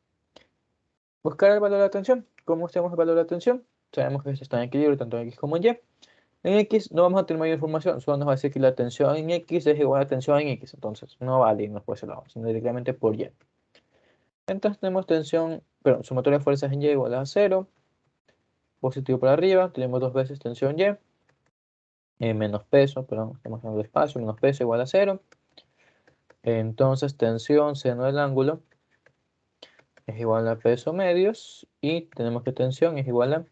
Buscar el valor de la tensión. ¿Cómo hacemos el valor de la tensión? Sabemos que esto está en equilibrio tanto en X como en Y. En X no vamos a tener mayor información, solo nos va a decir que la tensión en X es igual a la tensión en X. Entonces, no vale irnos por ese lado, sino directamente por Y. Entonces, tenemos tensión, perdón, sumatoria de fuerzas en Y igual a cero. Positivo para arriba, tenemos dos veces tensión Y, menos peso, perdón, estamos hablando de espacio, menos peso igual a cero. Entonces tensión seno del ángulo es igual a peso medios y tenemos que tensión es igual a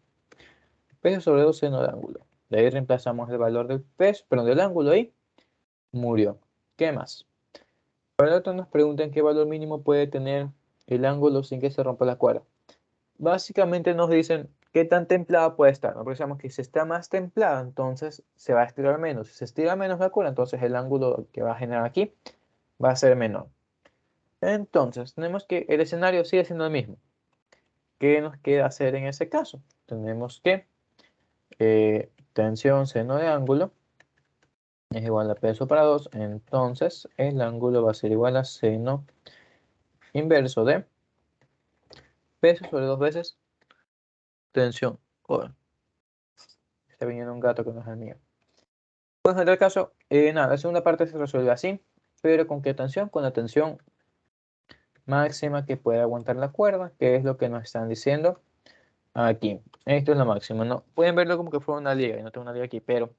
peso sobre 2 seno del ángulo. De ahí reemplazamos el valor del peso, perdón, del ángulo y murió. ¿Qué más? Para el otro nos preguntan qué valor mínimo puede tener el ángulo sin que se rompa la cuerda. Básicamente nos dicen qué tan templada puede estar, ¿no? Porque sabemos que si está más templada, entonces se va a estirar menos. Si se estira menos la cuerda, entonces el ángulo que va a generar aquí va a ser menor. Entonces, tenemos que el escenario sigue siendo el mismo. ¿Qué nos queda hacer en ese caso? Tenemos que tensión seno de ángulo es igual a peso para 2. Entonces, el ángulo va a ser igual a seno inverso de peso sobre 2 veces tensión. Joder, está viniendo un gato que no es el mío. Pues en tal caso, nada, la segunda parte se resuelve así, pero ¿con qué tensión? Con la tensión máxima que puede aguantar la cuerda, que es lo que nos están diciendo aquí. Esto es lo máximo, ¿no? Pueden verlo como que fuera una liga, y no tengo una liga aquí, pero,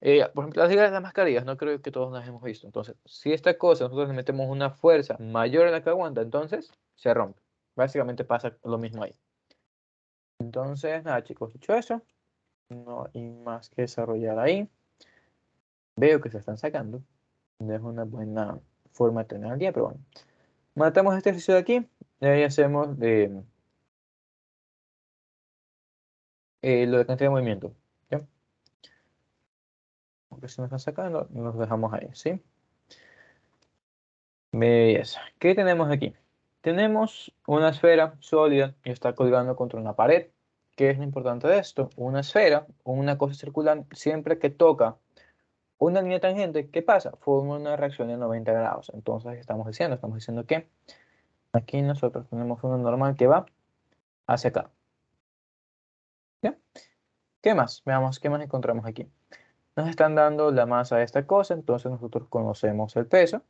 por ejemplo, las ligas de las mascarillas, no creo que todos las hemos visto. Entonces, si esta cosa nosotros le metemos una fuerza mayor a la que aguanta, entonces se rompe. Básicamente pasa lo mismo ahí. Entonces, nada, chicos, dicho eso, no hay más que desarrollar ahí. Veo que se están sacando. No es una buena forma de tener el día, pero bueno. Matamos este ejercicio de aquí. Y ahí hacemos lo de cantidad de movimiento. ¿Ya? Porque si nos están sacando, nos dejamos ahí, ¿sí? Belleza. ¿Qué tenemos aquí? Tenemos una esfera sólida y está colgando contra una pared. ¿Qué es lo importante de esto? Una esfera o una cosa circular, siempre que toca una línea tangente, ¿qué pasa? Forma una reacción de 90 grados. Entonces, estamos diciendo que aquí nosotros tenemos una normal que va hacia acá. ¿Ya? ¿Qué más? Veamos qué más encontramos aquí. Nos están dando la masa de esta cosa, entonces nosotros conocemos el peso.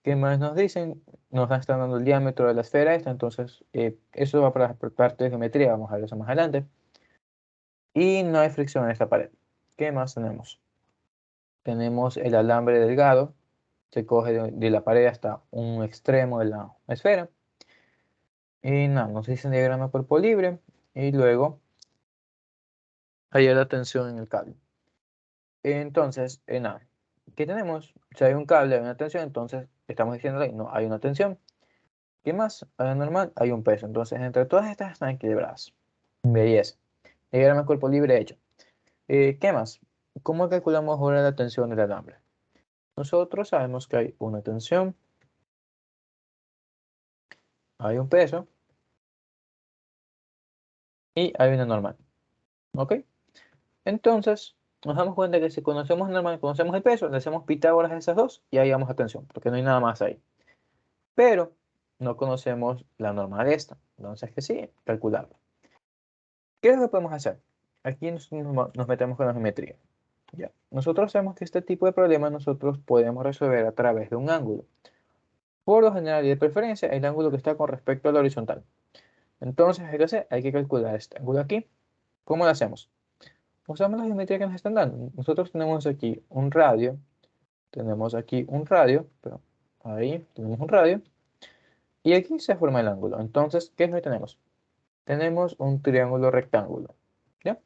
¿Qué más nos dicen? Nos están dando el diámetro de la esfera esta, entonces eso va para la parte de geometría, vamos a ver eso más adelante. Y no hay fricción en esta pared. ¿Qué más tenemos? Tenemos el alambre delgado, se coge de la pared hasta un extremo de la esfera. Y nada, nos dicen diagrama cuerpo libre y luego hay la tensión en el cable. Entonces, nada, ¿qué tenemos? Si hay un cable, hay una tensión, entonces estamos diciendo ahí, no hay una tensión. ¿Qué más? Hay un normal, hay un peso. Entonces, entre todas estas están equilibradas. Belleza. Diagrama de cuerpo libre hecho. ¿Qué más? ¿Cómo calculamos ahora la tensión del alambre? Nosotros sabemos que hay una tensión, hay un peso y hay una normal. ¿Ok? Entonces, nos damos cuenta que si conocemos el normal, conocemos el peso, le hacemos Pitágoras a esas dos y ahí vamos a tensión, porque no hay nada más ahí. Pero no conocemos la normal de esta. Entonces, ¿qué sigue? Calcularla. ¿Qué es lo que podemos hacer? Aquí nos metemos con la geometría. Ya. Nosotros sabemos que este tipo de problemas nosotros podemos resolver a través de un ángulo. Por lo general y de preferencia, el ángulo que está con respecto a la horizontal. Entonces, hay que hacer, hay que calcular este ángulo aquí. ¿Cómo lo hacemos? Usamos la geometría que nos están dando. Nosotros tenemos aquí un radio, tenemos aquí un radio, pero ahí tenemos un radio, y aquí se forma el ángulo. Entonces, ¿qué es lo que tenemos? Tenemos un triángulo rectángulo. ¿Ya?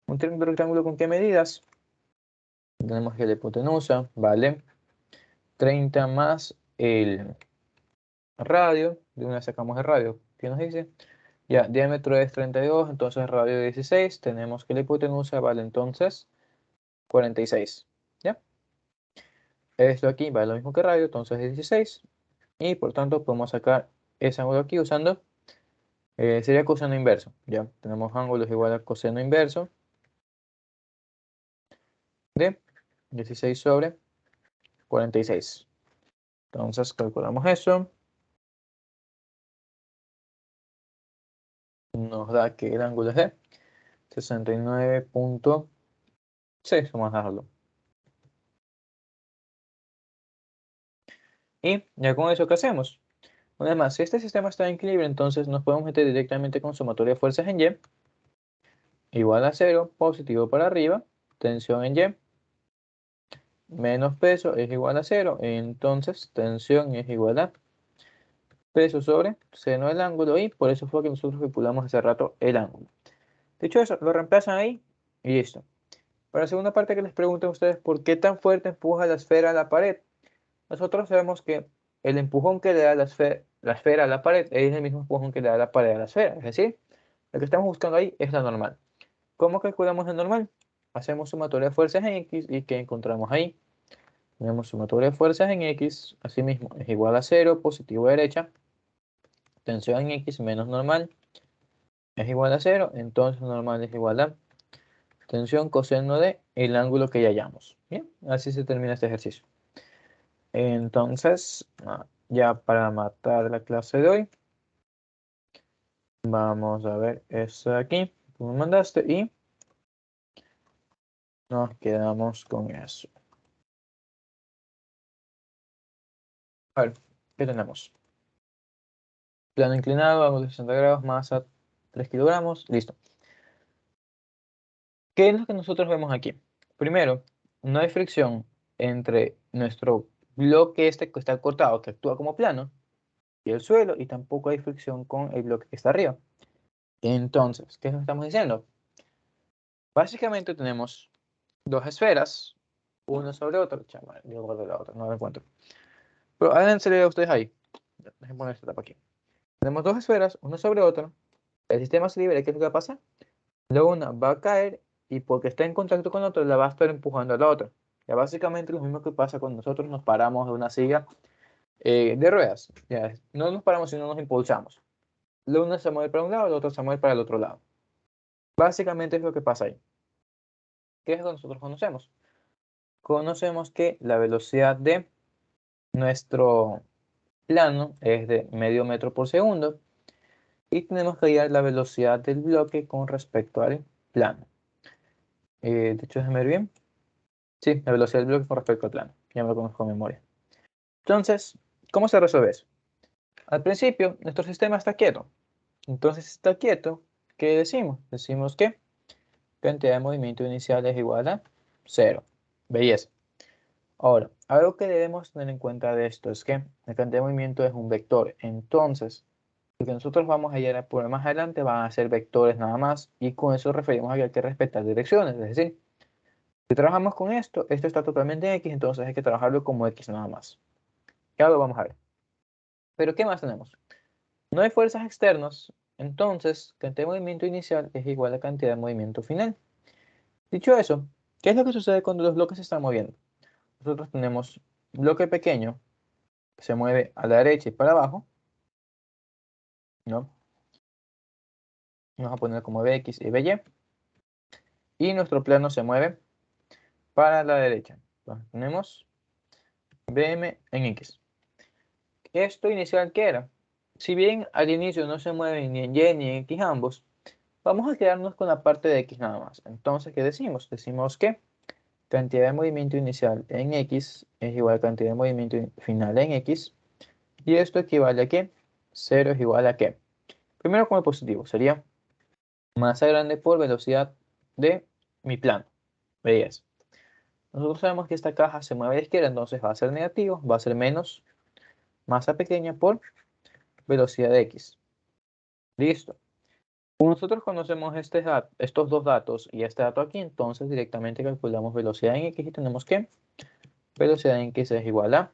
¿Un triángulo rectángulo con qué medidas? Tenemos que la hipotenusa vale 30 más el radio. De una vez sacamos el radio. ¿Qué nos dice? Ya, diámetro es 32, entonces radio 16. Tenemos que la hipotenusa vale entonces 46. ¿Ya? Esto aquí vale lo mismo que radio, entonces es 16. Y por tanto podemos sacar ese ángulo aquí usando, sería coseno inverso. Ya, tenemos ángulos igual a coseno inverso de 16 sobre 46. Entonces calculamos eso. Nos da que el ángulo es de 69,6, vamos a dejarlo. Y ya con eso, ¿qué hacemos? Además, si este sistema está en equilibrio, entonces nos podemos meter directamente con sumatoria de fuerzas en Y, igual a 0, positivo para arriba, tensión en Y, menos peso es igual a 0, entonces tensión es igual a peso sobre seno del ángulo, y por eso fue que nosotros calculamos hace rato el ángulo. Dicho eso, lo reemplazan ahí y listo. Para la segunda parte que les pregunto a ustedes, ¿por qué tan fuerte empuja la esfera a la pared? Nosotros sabemos que el empujón que le da la esfera a la pared es el mismo empujón que le da la pared a la esfera. Es decir, lo que estamos buscando ahí es la normal. ¿Cómo calculamos la normal? Hacemos sumatoria de fuerzas en X y ¿qué encontramos ahí? Tenemos sumatoria de fuerzas en X, asimismo, es igual a 0, positivo a derecha. Tensión en X menos normal es igual a 0, entonces normal es igual a tensión coseno de el ángulo que ya hallamos. Bien, así se termina este ejercicio. Entonces, ya para matar la clase de hoy, vamos a ver eso de aquí, como mandaste, y nos quedamos con eso. A ver, ¿qué tenemos? Plano inclinado, ángulo de 60 grados, masa 3 kilogramos, listo. ¿Qué es lo que nosotros vemos aquí? Primero, no hay fricción entre nuestro bloque este que está cortado, que actúa como plano, y el suelo, y tampoco hay fricción con el bloque que está arriba. Entonces, ¿qué nos estamos diciendo? Básicamente tenemos dos esferas, una sobre otra. Chama, yo guardo la otra, no la encuentro. Pero háganse a ustedes ahí. Déjenme poner esta tapa aquí. Tenemos dos esferas, una sobre otra. El sistema se libera. ¿Qué es lo que va a pasar? La una va a caer y porque está en contacto con la otra, la va a estar empujando a la otra. Ya básicamente lo mismo que pasa cuando nosotros nos paramos de una silla de ruedas. Ya, no nos paramos, sino nos impulsamos. La una se mueve para un lado, la otra se mueve para el otro lado. Básicamente es lo que pasa ahí. ¿Qué es lo que nosotros conocemos? Conocemos que la velocidad de nuestro plano es de medio metro por segundo y tenemos que hallar la velocidad del bloque con respecto al plano. De hecho, déjame ver bien. Sí, la velocidad del bloque con respecto al plano. Ya me lo conozco de memoria. Entonces, ¿cómo se resuelve eso? Al principio, nuestro sistema está quieto. Entonces, si está quieto, ¿qué decimos? Decimos que cantidad de movimiento inicial es igual a 0. Belleza. Ahora, algo que debemos tener en cuenta de esto es que la cantidad de movimiento es un vector. Entonces, lo que nosotros vamos a hallar por más adelante van a ser vectores nada más. Y con eso referimos a que hay que respetar direcciones. Es decir, si trabajamos con esto, esto está totalmente en X, entonces hay que trabajarlo como X nada más. Ya lo vamos a ver. Pero ¿qué más tenemos? No hay fuerzas externas, entonces cantidad de movimiento inicial es igual a cantidad de movimiento final. Dicho eso, ¿qué es lo que sucede cuando los bloques se están moviendo? Nosotros tenemos un bloque pequeño que se mueve a la derecha y para abajo, ¿no? Vamos a poner como Bx y By. Y nuestro plano se mueve para la derecha. Entonces tenemos Bm en X. ¿Esto inicial qué era? Si bien al inicio no se mueven ni en Y ni en X ambos, vamos a quedarnos con la parte de X nada más. Entonces, ¿qué decimos? Decimos que cantidad de movimiento inicial en X es igual a cantidad de movimiento final en X. ¿Y esto equivale a qué? 0 es igual a qué. Primero como positivo, sería masa grande por velocidad de mi plano. ¿Veías? Nosotros sabemos que esta caja se mueve a la izquierda, entonces va a ser negativo, va a ser menos masa pequeña por velocidad de X. Listo. Como nosotros conocemos estos dos datos y este dato aquí, entonces directamente calculamos velocidad en X y tenemos que velocidad en X es igual a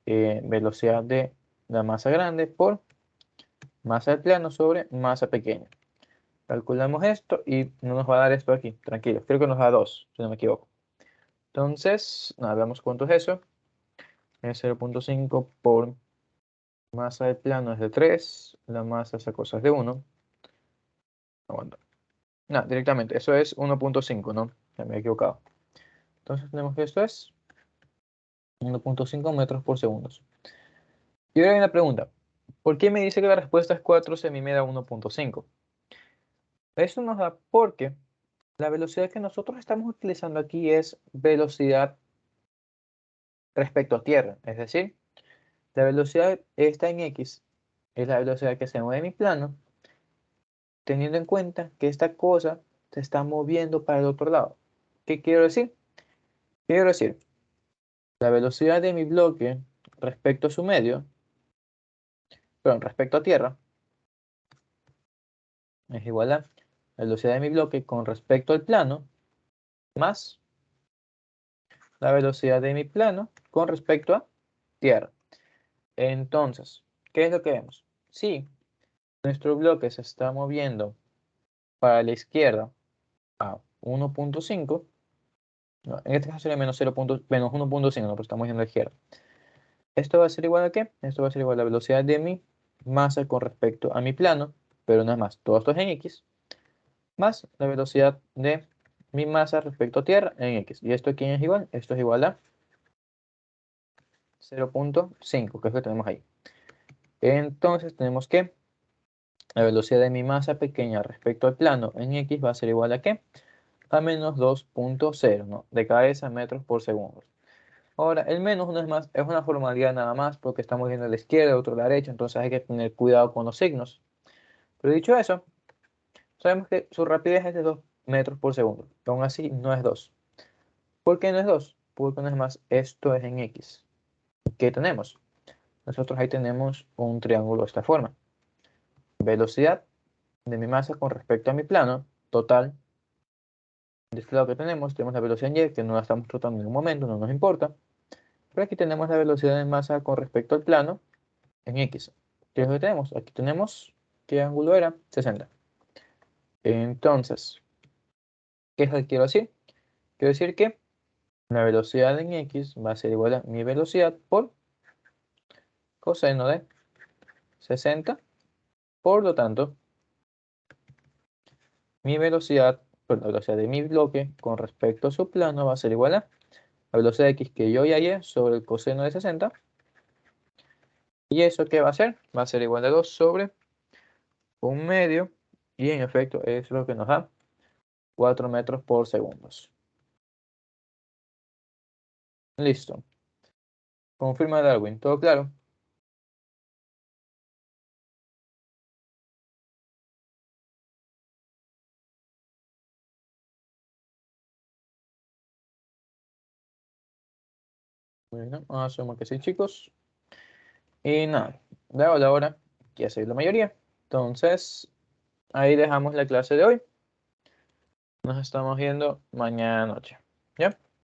velocidad de la masa grande por masa del plano sobre masa pequeña. Calculamos esto y no nos va a dar esto aquí, tranquilo. Creo que nos da 2, si no me equivoco. Entonces, nada, veamos cuánto es eso. Es 0.5 por masa del plano es de 3. La masa esa cosa es de 1. Aguanta. No, directamente, eso es 1.5, ¿no? Ya me he equivocado. Entonces tenemos que esto es 1.5 metros por segundo. Y ahora hay una pregunta. ¿Por qué me dice que la respuesta es 4 si a mí me da 1.5? Eso nos da porque la velocidad que nosotros estamos utilizando aquí es velocidad respecto a tierra. Es decir, la velocidad está en X, es la velocidad que se mueve mi plano, teniendo en cuenta que esta cosa se está moviendo para el otro lado. ¿Qué quiero decir? Quiero decir, la velocidad de mi bloque respecto a su medio, perdón, respecto a tierra, es igual a la velocidad de mi bloque con respecto al plano, más la velocidad de mi plano con respecto a tierra. Entonces, ¿qué es lo que vemos? Si nuestro bloque se está moviendo para la izquierda a 1.5, No, en este caso sería menos 1.5, ¿no? Pero estamos yendo a la izquierda. ¿Esto va a ser igual a qué? Esto va a ser igual a la velocidad de mi masa con respecto a mi plano, pero nada más, todo esto es en X, más la velocidad de mi masa respecto a tierra en X. ¿Y esto aquí es igual? Esto es igual a 0.5, que es lo que tenemos ahí. Entonces tenemos que la velocidad de mi masa pequeña respecto al plano en X va a ser igual a ¿qué? A menos 2.0, ¿no? De cabeza metros por segundo. Ahora, el menos una vez más es una formalidad nada más porque estamos viendo a la izquierda, otro a la derecha, entonces hay que tener cuidado con los signos. Pero dicho eso, sabemos que su rapidez es de 2 metros por segundo. Aún así, no es 2. ¿Por qué no es 2? Porque una vez más, esto es en X. ¿Qué tenemos? Nosotros ahí tenemos un triángulo de esta forma. Velocidad de mi masa con respecto a mi plano total. De este lado que tenemos la velocidad en Y, que no la estamos tratando en un momento, no nos importa. Pero aquí tenemos la velocidad de masa con respecto al plano en X. ¿Qué es lo que tenemos? Aquí tenemos, ¿qué ángulo era? 60. Entonces, ¿qué es lo que quiero decir? Quiero decir que la velocidad en X va a ser igual a mi velocidad por coseno de 60. Por lo tanto, mi velocidad, la velocidad de mi bloque con respecto a su plano va a ser igual a la velocidad X que yo ya hallé sobre el coseno de 60. ¿Y eso qué va a ser? Va a ser igual a 2 sobre un medio. Y en efecto, es lo que nos da 4 metros por segundo. Listo. Confirma Darwin. ¿Todo claro? Bueno, asumo que sí, chicos. Y nada, dado la hora, ya sé la mayoría. Entonces, ahí dejamos la clase de hoy. Nos estamos viendo mañana noche. ¿Ya?